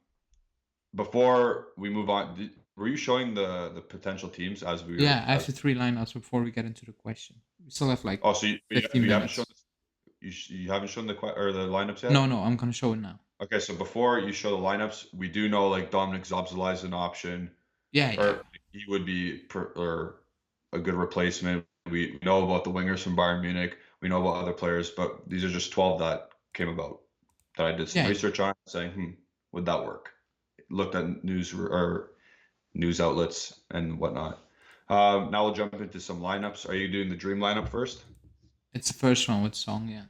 before we move on, were you showing the potential teams as we Yeah, were I have as the three lineups before we get into the question. We still have like oh so 15 you haven't shown minutes. you haven't shown or the lineups yet? No, no, I'm gonna show it now. Okay, so before you show the lineups, we do know like Dominic Zobzalai is an option, Yeah, yeah. or he would be or a good replacement. We know about the wingers from Bayern Munich. We know about other players, but these are just 12 that came about that I did some Yeah, yeah. research on, saying, would that work? Looked at news outlets and whatnot. Now we'll jump into some lineups. Are you doing the dream lineup first? It's the first one with Song, yeah.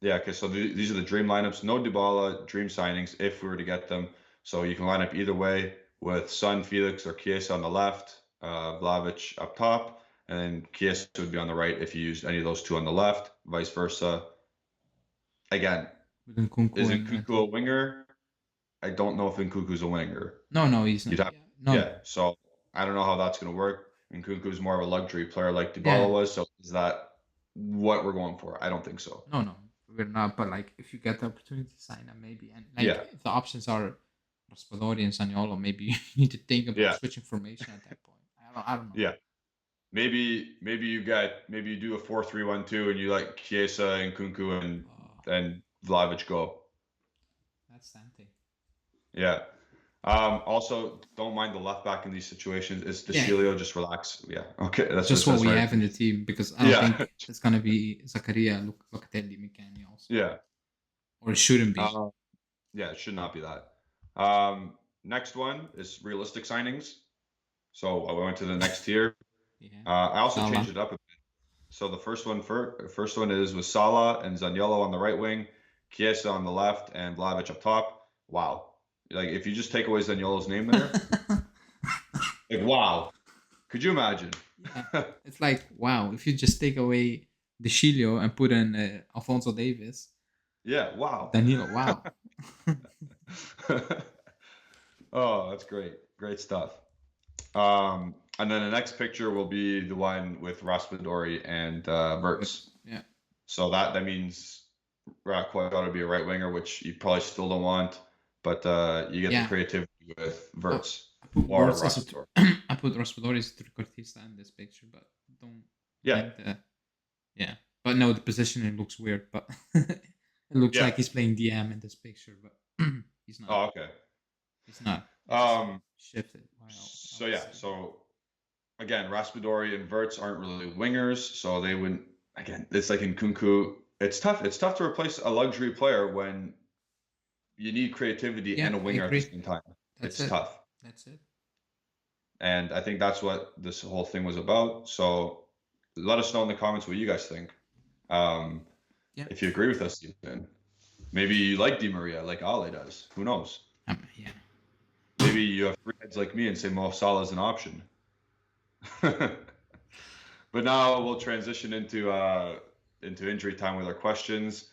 Yeah, okay, so these are the dream lineups. No Dybala, dream signings if we were to get them. So you can line up either way with Son, Felix, or Chiesa on the left, Vlahovic up top, and then Chiesa would be on the right if you used any of those two on the left, vice versa. Again, With Nkunku is and Nkunku a Antony. winger? I don't know if Nkunku's a winger. No, no, he's not. You'd have, Yeah, no, yeah. So I don't know how that's going to work. Nkunku's more of a luxury player like yeah, Dybala was. So is that what we're going for? I don't think so. no, no, we're not. But like, if you get the opportunity to sign him, maybe, and like, Yeah, if the options are Raspadori and Zaniolo, maybe you need to think about yeah, switching formation at that point. I don't know. yeah. maybe you do a 4-3-1-2 and you let Chiesa and Kunku and Vlahovic go. That's tempting. Yeah. Also, don't mind the left back in these situations. It's DeCilio. Just relax. Yeah. Okay. That's just what we right. have in the team, because I don't think it's gonna be Zakaria, Locatelli, McKennie also. Yeah. Or it shouldn't be. Yeah, it should not be that. Next one is realistic signings. So I went to the next tier. I also Salah. changed it up a bit. So the first one is with Salah and Zaniolo on the right wing, Chiesa on the left, and Vlahovic up top. Wow. Like, if you just take away Zaniolo's name there, like, wow. Could you imagine? Yeah. It's like, wow, if you just take away DeCilio and put in Alphonso Davies. Yeah, wow. Danilo, wow. Oh, that's great. Great stuff. And then the next picture will be the one with Raspadori and Mertz. Yeah. So that means Rakwa ought to be a right winger, which you probably still don't want, but you get the creativity with Wirtz. I put Raspadori as trequartista in this picture, but don't. Yeah. But no, the positioning looks weird, but it looks like he's playing DM in this picture, but he's not. Oh, okay. He's not. Shifted. So again, Raspadori and Wirtz aren't really wingers, so they wouldn't. Again, it's like in Kunku. It's tough. It's tough to replace a luxury player when you need creativity and a winger at the same time. It's tough. That's it. And I think that's what this whole thing was about. So let us know in the comments what you guys think. If you agree with us, even. Maybe you like Di Maria like Ale does. Who knows? Yeah. Maybe you have three heads like me and say Mo Salah is an option. But now we'll transition into injury time with our questions.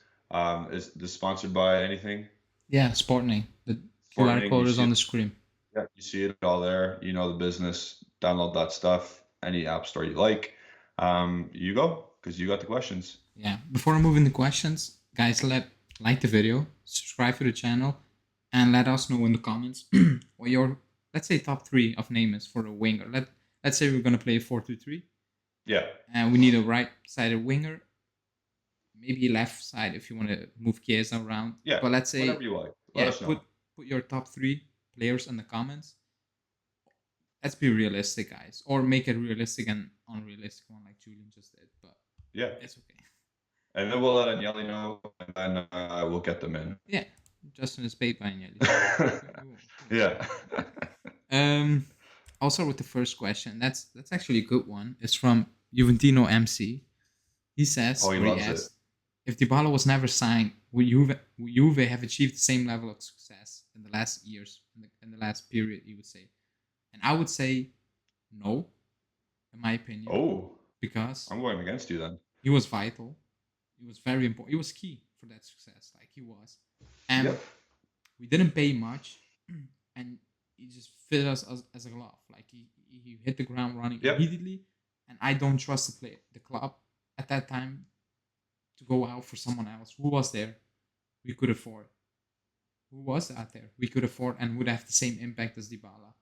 Is this sponsored by anything? Yeah, Sportening. The QR code is on the screen. Yeah, you see it all there. You know the business. Download that stuff. Any app store you like. You go, because you got the questions. Yeah. Before I move into questions, guys, like the video, subscribe to the channel, and let us know in the comments what your, let's say, top 3 of names for a winger. Let's say we're gonna play 4-2-3. Yeah. And we need a right-sided winger. Maybe left side if you want to move Chiesa around. Yeah. But let's say, whatever you like. Let us know. Put your top 3 players in the comments. Let's be realistic, guys, or make it realistic and unrealistic one like Julian just did. But yeah, it's okay. And then we'll let Agnelli know, and then we'll get them in. Yeah, Justin is paid by Agnelli. Yeah. I'll start with the first question. That's actually a good one. It's from Juventino MC. He says, he loves it. If Dybala was never signed, would Juve have achieved the same level of success in the last years, in the last period, you would say? And I would say no, in my opinion. Oh. Because I'm going against you then. He was vital. He was very important. He was key for that success. Like, he was. And we didn't pay much. And he just fit us as a glove. Like, he hit the ground running immediately. And I don't trust the club at that time to go out for someone else. Who was there? We could afford. Who was out there? We could afford and would have the same impact as Dybala,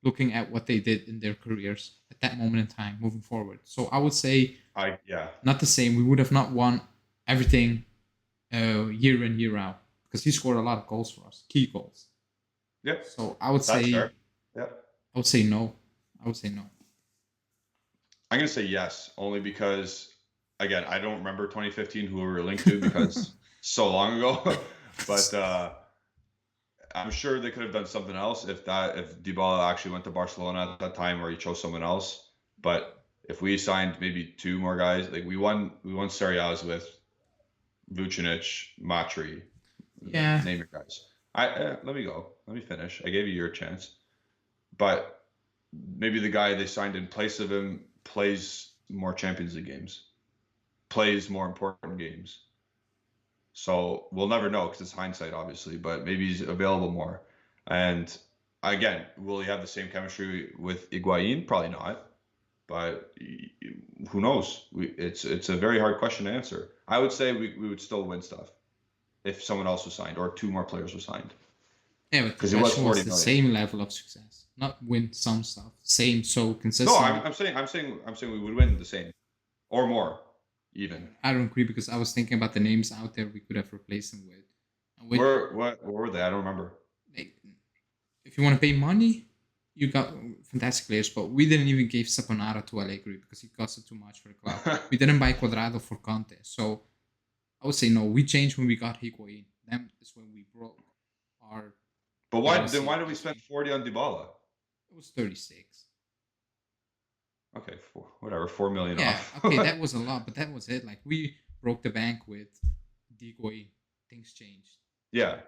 looking at what they did in their careers at that moment in time, moving forward. So I would say, not the same. We would have not won everything year in, year out, because he scored a lot of goals for us, key goals. Yep. So I would say, no. I would say no. I'm going to say yes, only because, again, I don't remember 2015 who we were linked to because so long ago. But I'm sure they could have done something else if Dybala actually went to Barcelona at that time, or he chose someone else. But if we signed maybe 2 more guys, like we won Serie A's with Vucinic, Matri. Yeah. Name your guys. Let me go. Let me finish. I gave you your chance. But maybe the guy they signed in place of him plays more Champions League games, plays more important games. So we'll never know because it's hindsight, obviously, but maybe he's available more. And again, will he have the same chemistry with Higuain? Probably not. But who knows? It's a very hard question to answer. I would say we would still win stuff if someone else was signed or 2 more players were signed. Yeah, but the question was the same level of success. not win some stuff. Same, so No, consistently. I'm saying we would win the same or more, even. I don't agree because I was thinking about the names out there we could have replaced them with. And with What were they? I don't remember. like, if you want to pay money, you got fantastic players, but we didn't even give Saponara to Allegri because he costed too much for the club. We didn't buy Quadrado for Conte, so I would say no. We changed when we got Higuain. Then is when we broke our But policy why of did we spend using. 40 on Dybala? It was 36. Okay, whatever, 4 million Yeah, off. okay, that was a lot, but that was it. Like we broke the bank with Higuain. Things changed. Yeah,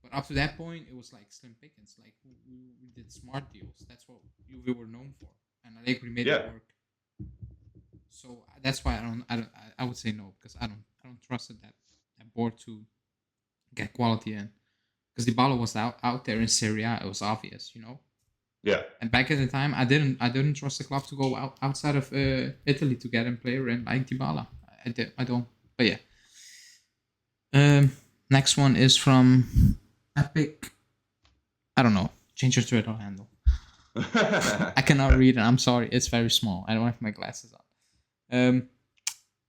But up to that point, it was like slim pickings. Like we did smart deals. That's what we were known for, and Allegri made it yeah. work. So that's why I would say no because I don't trust that board to get quality in because Dybala was out there in Serie A. It was obvious, you know. Yeah. And back at the time, I didn't trust the club to go outside of Italy to get a player in like Dybala. I don't. But yeah. Next one is from Epic. I don't know. Change your Twitter handle. I cannot read it. I'm sorry. It's very small. I don't have my glasses on.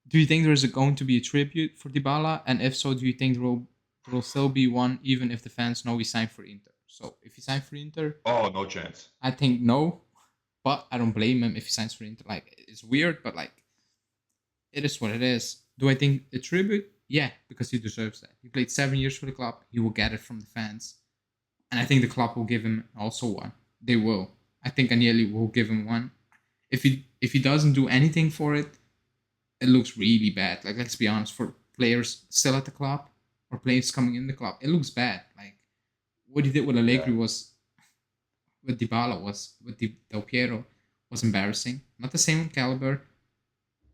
Do you think there is going to be a tribute for Dybala? And if so, do you think there will still be one even if the fans know he signed for Inter? So if he signed for Inter, Oh, no chance. I think no. But I don't blame him if he signs for Inter. Like it's weird, but like it is what it is. Do I think a tribute? Yeah, because he deserves that. He played 7 years for the club. He will get it from the fans, and I think the club will give him also one. They will. I think Agnelli will give him one. If he doesn't do anything for it, it looks really bad. Like let's be honest, for players still at the club or players coming in the club, it looks bad. Like what he did with Yeah. Allegri was with Dybala was with Del Piero was embarrassing. Not the same caliber,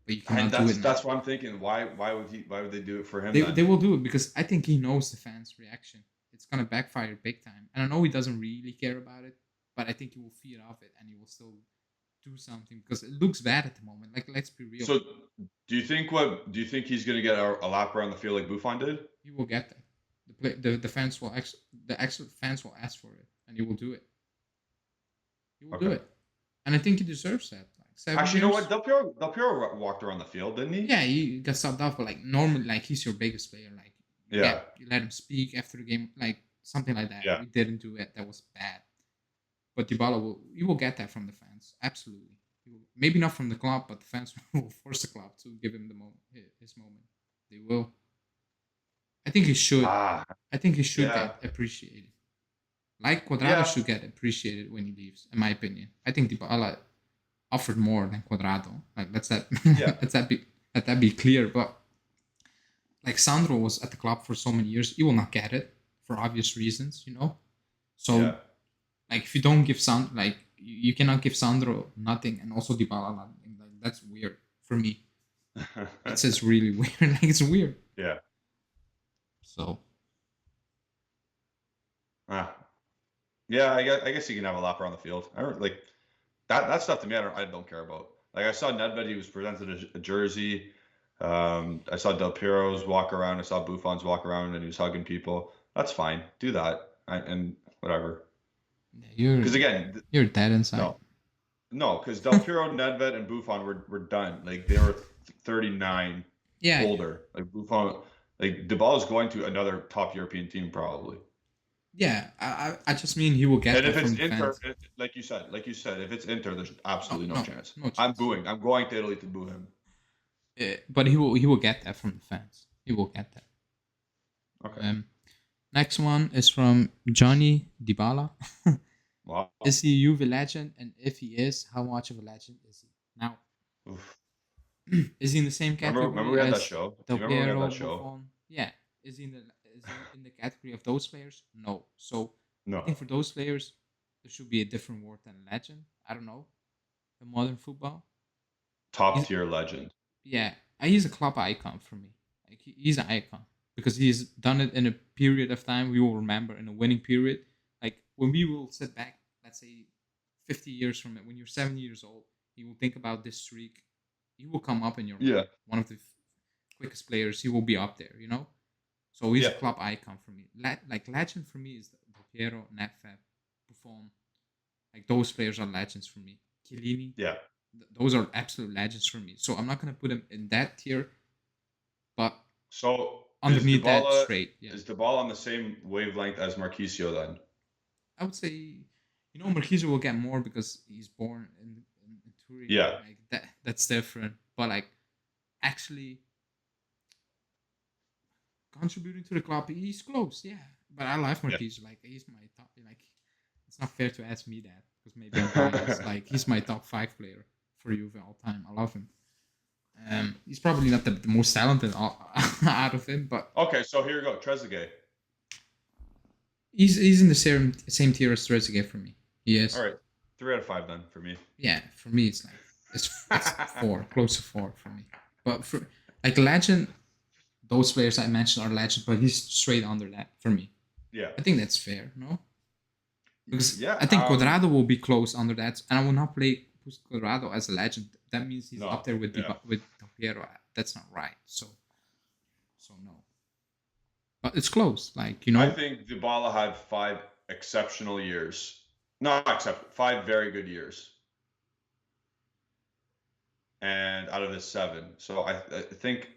but you And cannot do it now. that's what I'm thinking. Why would they do it for him They, then? they will do it because I think he knows the fans' reaction. It's gonna backfire big time. And I know he doesn't really care about it, but I think he will feed off it and he will still do something because it looks bad at the moment. Like let's be real. So, do you think he's going to get a lap around the field like Buffon did? He will get that. The fans will actual fans will ask for it and he will do it. He will do Okay. it. And I think he deserves that. Like 7 Actually, you know years. what? Del Piero walked around the field, didn't he? Yeah, he got subbed off, but like normally, like he's your biggest player. Like Yeah. you let him speak after the game, like something like that. Yeah. We didn't do it. That was bad. But Dybala will get that from the fans. Absolutely. Maybe not from the club, but the fans will force the club to give him his moment. They will. I think he should. Ah, I think he should yeah. get appreciated. Like Quadrado Yeah. should get appreciated when he leaves, in my opinion. I think Dybala offered more than Quadrado. Like let's Yeah. let that be clear. But like Sandro was at the club for so many years, he will not get it for obvious reasons, you know. So Yeah. like if you don't give like you cannot give Sandro nothing and also Dybala nothing. Like that's weird for me. It's just really weird. Like it's weird. Yeah. So Ah. Yeah, I guess he can have a lap around the field. I don't like that stuff to me. I don't care about. Like I saw Nedved, he was presented a jersey. I saw Del Piero's walk around. I saw Buffon's walk around, and he was hugging people. That's fine. Do that, and whatever. yeah, Because again, you're dead inside. no, because Del Piero, Nedved, and Buffon were done. Like they were 39, Yeah, older. Like Buffon, like Dybala's going to another top European team probably. yeah. I just mean he will get And that if it's from the Inter, fans. like you said, if it's Inter, there's absolutely no chance. No chance. I'm booing. I'm going to Italy to boo him. But he will get that from the fans. He will get that. Okay. Next one is from Johnny Dybala. Wow. Is he a Juve legend? And if he is, how much of a legend is he? Now, Oof. is he in the same category Remember we had that as show? Del Do you remember we Piero, had that show? Buffon? Yeah. Is he in the category of those players? No. So I No. think for those players, there should be a different word than legend. I don't know. In modern football. Top tier legend. Yeah, he's a club icon for me. Like he's an icon because he's done it in a period of time we will remember in a winning period. Like when we will sit back, let's say 50 years from it, when you're 70 years old, you will think about this streak. He will come up in your mind. One of the quickest players. He will be up there, you know. So he's a club icon for me. Like legend for me is Del Piero, Nedved, Buffon. Like those players are legends for me. Chiellini, Yeah. those are absolute legends for me. So I'm not gonna put him in that tier, but So underneath that, straight. Yeah, is Dybala on the same wavelength as Marquisio then? I would say, Marquise will get more because he's born in Turin. Yeah. Like that's different. But like actually contributing to the club, he's close. Yeah, but I like Marquise. Like he's my top. Like it's not fair to ask me that because maybe I'm biased. Like he's my top 5 player for Juve all time. I love him. He's probably not the most talented out of him, but Okay, so here you go. Trezeguet. he's in the same tier as Trezeguet for me. He is. All right. 3 out of 5 then for me. Yeah, for me it's like it's 4, close to 4 for me. But for like legend, those players I mentioned are legend, but he's straight under that for me. Yeah. I think that's fair, no? Because Yeah, I think Quadrado will be close under that, and I will not play Quadrado as a legend. That means he's up there with with Del Piero. That's not right. So no. But it's close, like I think Dybala had 5 exceptional years. Not except 5 very good years. And out of the 7. So I think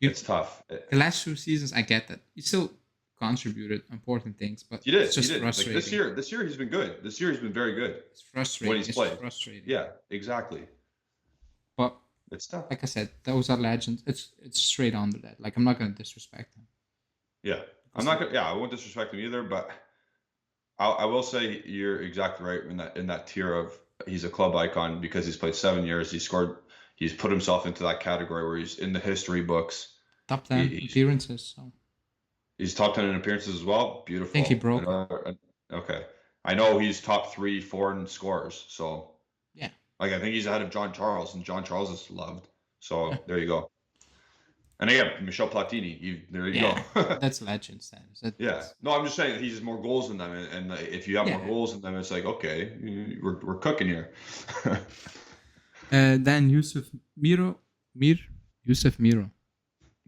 it's tough. The last 2 seasons, I get that. He still contributed important things, but it's just frustrating. Like this year he's been good. This year he's been very good. It's frustrating. When he's played. Frustrating. Yeah, exactly. But it's tough. Like I said, those are legends. It's straight under that. Like I'm not gonna disrespect him. Yeah, I'm not gonna. Yeah, I won't disrespect him either. But I will say you're exactly right in that tier of he's a club icon because he's played 7 years. He's put himself into that category where he's in the history books. Top 10 appearances. So. He's top 10 in appearances as well. Beautiful. I think he broke. Okay, I know he's top 3, 4 in scores. So yeah, like I think he's ahead of John Charles, and John Charles is loved. So there you go. And again, Michel Platini. There you go. That's legend status. No, I'm just saying he's more goals than them, and if you have more goals than them, it's like okay, we're cooking here. Then Mirmo.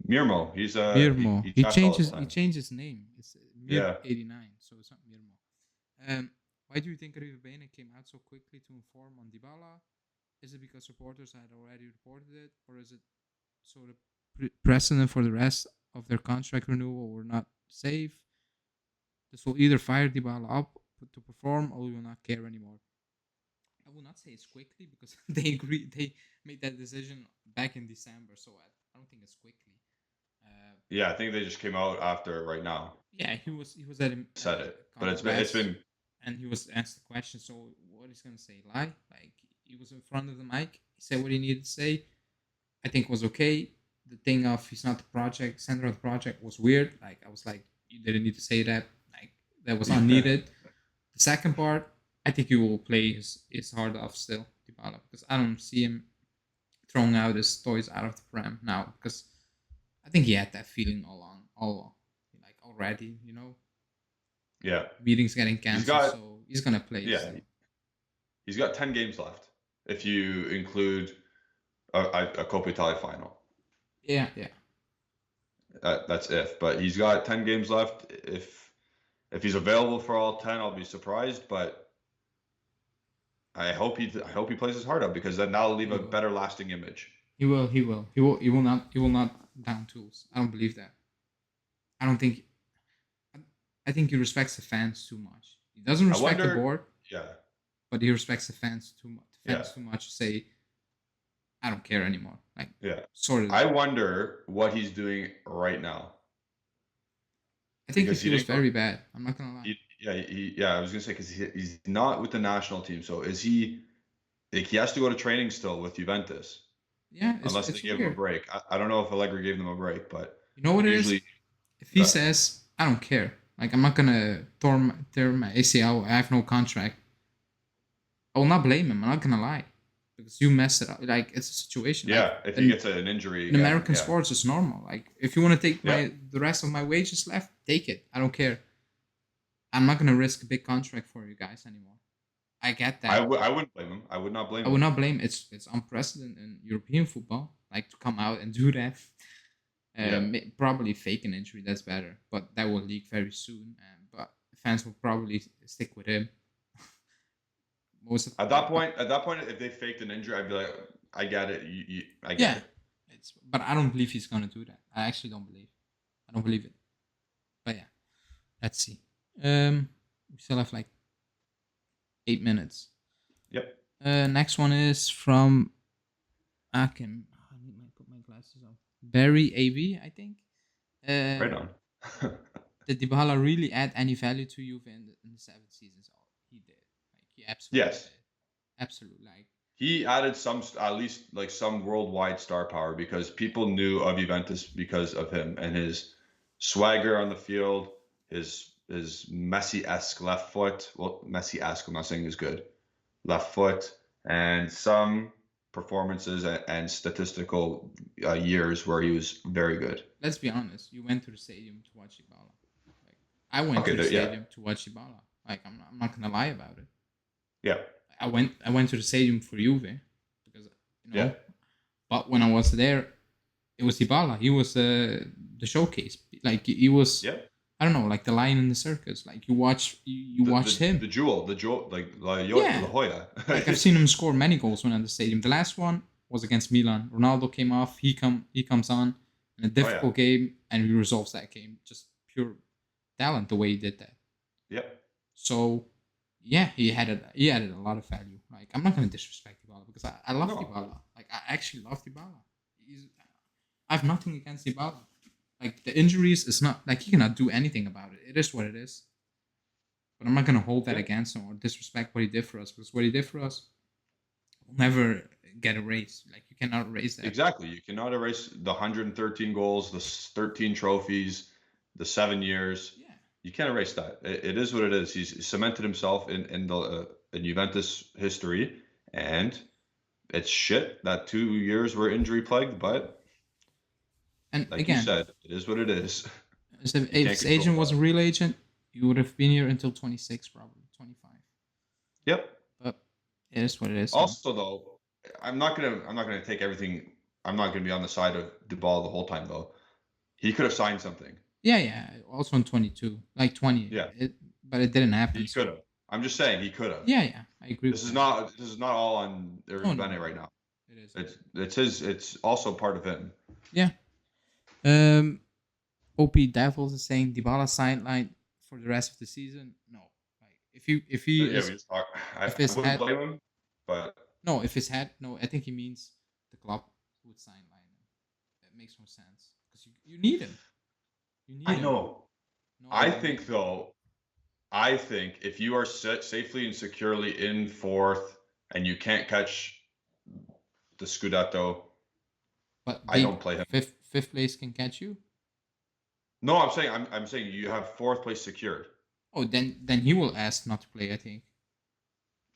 Mirmo. He's Mirmo. He changed his name. It's Mir 89, so it's not Mirmo. Why do you think River Bene came out so quickly to inform on Dybala? Is it because supporters had already reported it, or is it so the precedent for the rest of their contract renewal were not safe? This will either fire Dybala up to perform, or we will not care anymore. I will not say it's quickly because they made that decision back in December, so I don't think it's quickly. I think they just came out after right now. Yeah, he was at him. Said it, but it's been. And he was asked the question. So what he's gonna say? Lie? Like he was in front of the mic. He said what he needed to say. I think was okay. The thing of he's not the center of the project was weird. Like I was like, you didn't need to say that. Like that was unneeded. The second part, I think he will play his heart off still, Dybala, because I don't see him throwing out his toys out of the pram now, because I think he had that feeling all along, like already, Yeah. Meetings getting canceled, so he's gonna play. Yeah. He's got 10 games left if you include a Coppa Italia final. Yeah. That's but he's got 10 games left. If he's available for all 10, I'll be surprised, but I hope he plays his heart out, because then that'll leave a better lasting image. He will not down tools. I don't believe that. I think he respects the fans too much. He doesn't respect the board. Yeah. But he respects the fans too much. Too much to say, I don't care anymore. Like, sort of. I wonder what he's doing right now. I think he feels very bad. I'm not gonna lie. I was gonna say, because he's not with the national team. So is he? Like, he has to go to training still with Juventus. Yeah, unless they gave him a break. I don't know if Allegri gave them a break, but you know what it is? If he says, I don't care, like I'm not gonna tear my ACL, I have no contract, I will not blame him. I'm not gonna lie, because you messed it up. Like, it's a situation. Yeah, like, if he gets an injury in American sports, it's normal. Like, if you want to take the rest of my wages left, take it. I don't care. I'm not gonna risk a big contract for you guys anymore. I get that. I wouldn't blame him. I would not blame him. I would not blame. It's unprecedented in European football, like, to come out and do that. Probably fake an injury. That's better, but that will leak very soon. But fans will probably stick with him. most of At that point, if they faked an injury, I'd be like, I get it. I get yeah, it. but I don't believe he's gonna do that. I actually don't believe. I don't believe it. But yeah, let's see. We still have like 8 minutes. Yep. Next one is from Akim. I need to put my glasses on. Barry AB, I think. Right on. Did Dybala really add any value to Juve in the 7 seasons? Oh, he did. Like he absolutely Yes. did. Absolutely. Like He added some, at least like some worldwide star power, because people knew of Juventus because of him and his swagger on the field, his Messi-esque left foot. Well, Messi-esque, I'm not saying is good. Left foot, and some performances and statistical years where he was very good. let's be honest. You went to the stadium to watch Dybala. Like I went Okay, to the yeah, stadium to watch Dybala. Like I'm not gonna lie about it. yeah, I went to the stadium for Juve because yeah. But when I was there, it was Dybala. He was the showcase. Like he was. Yeah. I don't know, like the lion in the circus. Like you watched him. The jewel, like La Yeah. Jolla. Like I've seen him score many goals when at the stadium. The last one was against Milan. Ronaldo came off. He comes on in a difficult game, and he resolves that game. Just pure talent the way he did that. Yep. So yeah, he added a lot of value. Like I'm not gonna disrespect Dybala because I love Dybala. Like I actually love Dybala. I have nothing against Dybala. Like the injuries is not like he cannot do anything about it. It is what it is. But I'm not gonna hold that against him or disrespect what he did for us, because what he did for us will never get erased. Like you cannot erase that. Exactly. You cannot erase the 113 goals, the 13 trophies, the 7 years. Yeah. You can't erase that. It is what it is. He's cemented himself in Juventus history, and it's shit that 2 years were injury plagued, but and like again, you said, it is what it is. If his agent was a real agent, you would have been here until 26, probably 25. Yep. But it is what it is. Also, though, I'm not gonna take everything. I'm not gonna be on the side of Dybala the whole time, though. He could have signed something. Yeah. Also in 22, like 20. Yeah. But it didn't happen. He could have. I'm just saying he could have. Yeah. I agree. This is not all on Bene right now. It is. It's also part of him. Yeah. OP Devils is saying Dybala sideline for the rest of the season. No, like if he I wouldn't blame him, but no, if his head, no, I think he means the club would sideline him. That makes more sense because you need him. I know. No, I think though. I think if you are safely and securely in fourth and you can't catch the Scudetto, but I don't play him. Fifth place can catch you. No, I'm saying you have fourth place secured. Oh, then he will ask not to play, I think.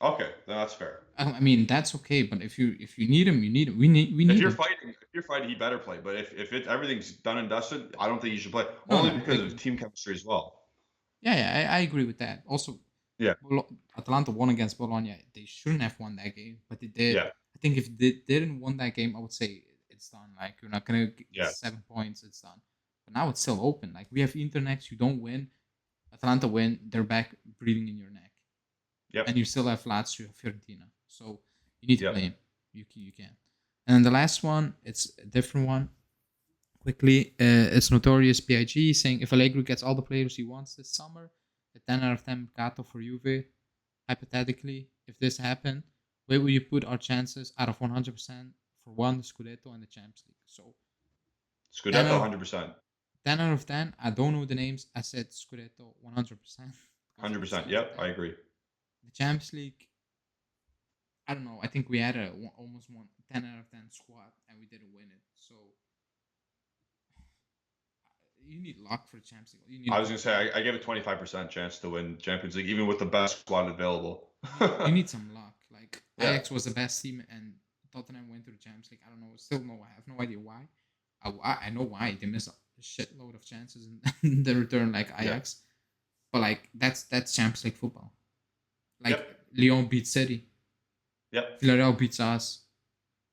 Okay, then that's fair. I mean that's okay, but if you need him, you need him. We need. If you're fighting, he better play. But if everything's done and dusted, I don't think he should play. Only because of team chemistry as well. Yeah, I agree with that. Also, yeah, Atalanta won against Bologna. They shouldn't have won that game, but they did. Yeah. I think if they didn't won that game, I would say it's done. Like you're not gonna get 7 points. It's done. But now it's still open. Like we have Inter next. You don't win, Atalanta win. They're back breathing in your neck. Yep. And you still have Lazio, Fiorentina. So you need to play him. You can. And then the last one, it's a different one. Quickly, it's Notorious PIG saying if Allegri gets all the players he wants this summer, a 10 out of 10 Mercato for Juve, hypothetically, if this happened, where will you put our chances out of 100% for one, the Scudetto and the Champions League? So Scudetto 100%. 10 out of 10. I don't know the names. I said Scudetto 100%. 100%. Yep, I agree. The Champions League, I don't know. I think we had almost 10 out of 10 squad and we didn't win it. So you need luck for the Champions League. I was going to say, I give a 25% chance to win Champions League, even with the best squad available. You need some luck. Like, Ajax was the best team, and Tottenham went to the Champions League. I don't know. I have no idea why. I know why. They missed a shitload of chances in the return, like Ajax. Yeah. But, like, that's Champions League football. Like, Lyon beats City. Yep. Villarreal beats us.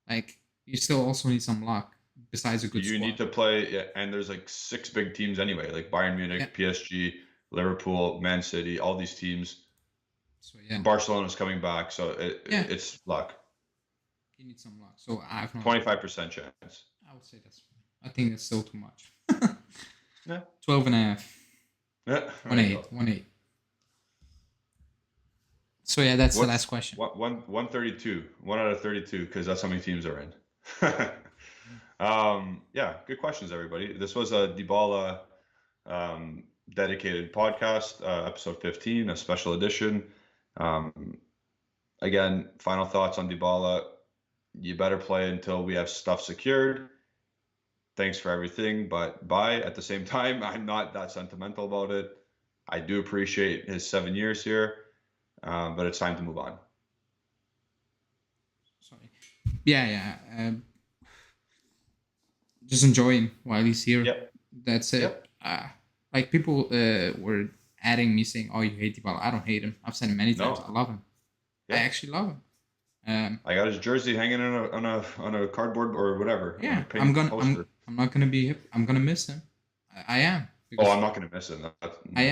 Like, you still also need some luck. Besides a good squad. You need to play, and there's like 6 big teams anyway, like Bayern Munich, PSG, Liverpool, Man City, all these teams. So yeah, Barcelona's coming back, so yeah, it's luck. you need some luck. So I've not. 25% chance. I would say that's. I think that's still too much. Yeah. 12 and a half. Yeah. 1-8. 1-8. So yeah, that's the What's last question. 132? 1 out of 32, because that's how many teams are in. Yeah, good questions, everybody. This was a Dybala dedicated podcast, episode 15, a special edition. Again, final thoughts on Dybala. You better play until we have stuff secured. Thanks for everything, but bye. At the same time, I'm not that sentimental about it. I do appreciate his 7 years here, but it's time to move on. Sorry. Yeah. Just enjoy him while he's here. Yep. That's it. Yep. Like people were adding me saying, "Oh, you hate Dybala." I don't hate him. I've said it many times. I love him. Yeah. I actually love him. I got his jersey hanging on a cardboard or whatever. Yeah, I'm not gonna be. I'm gonna miss him. I am. Oh, I'm not gonna miss him. I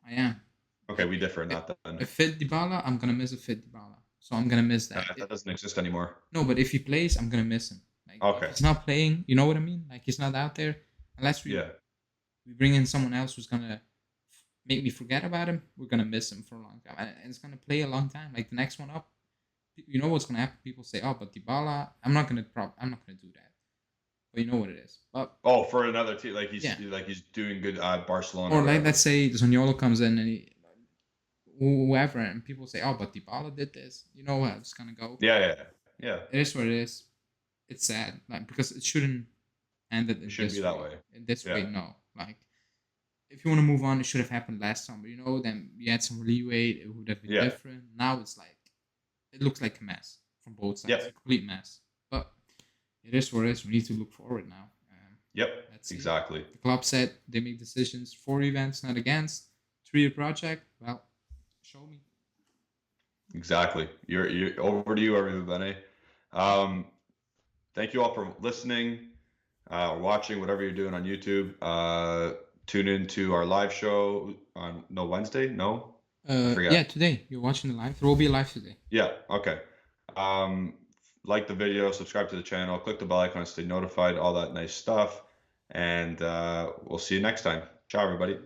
am. Okay, we differ in that then. A fit Dybala, I'm gonna miss a fit Dybala. So I'm gonna miss that. That doesn't exist anymore. No, but if he plays, I'm gonna miss him. Like, okay. If he's not playing, you know what I mean? Like he's not out there. Unless we bring in someone else who's gonna make me forget about him, we're gonna miss him for a long time, and it's gonna play a long time. Like the next one up, you know what's gonna happen? People say, "Oh, but Dybala." I'm not gonna do that. But you know what it is. But for another team, like he's doing good at Barcelona. Or like let's say Zaniolo comes in and whoever, and people say, "Oh, but Dybala did this." You know how it's gonna go. Yeah. It is what it is. It's sad, like because it shouldn't end it. It shouldn't be that way. In this way, no. Like if you want to move on, it should have happened last summer. Then you had some leeway. It would have been different. Now it's like it looks like a mess from both sides. A complete mess. But it is what it is. We need to look forward now. Exactly. The club said they make decisions for events, not against. 3-year project. Well, show me. Exactly. You're over to you, everybody. Thank you all for listening, watching, whatever you're doing on YouTube. Tune in to our live show on Wednesday. No. Yeah, today you're watching the live. There will be a live today. Yeah. Okay. Like the video, subscribe to the channel, click the bell icon to stay notified, all that nice stuff. And we'll see you next time. Ciao, everybody.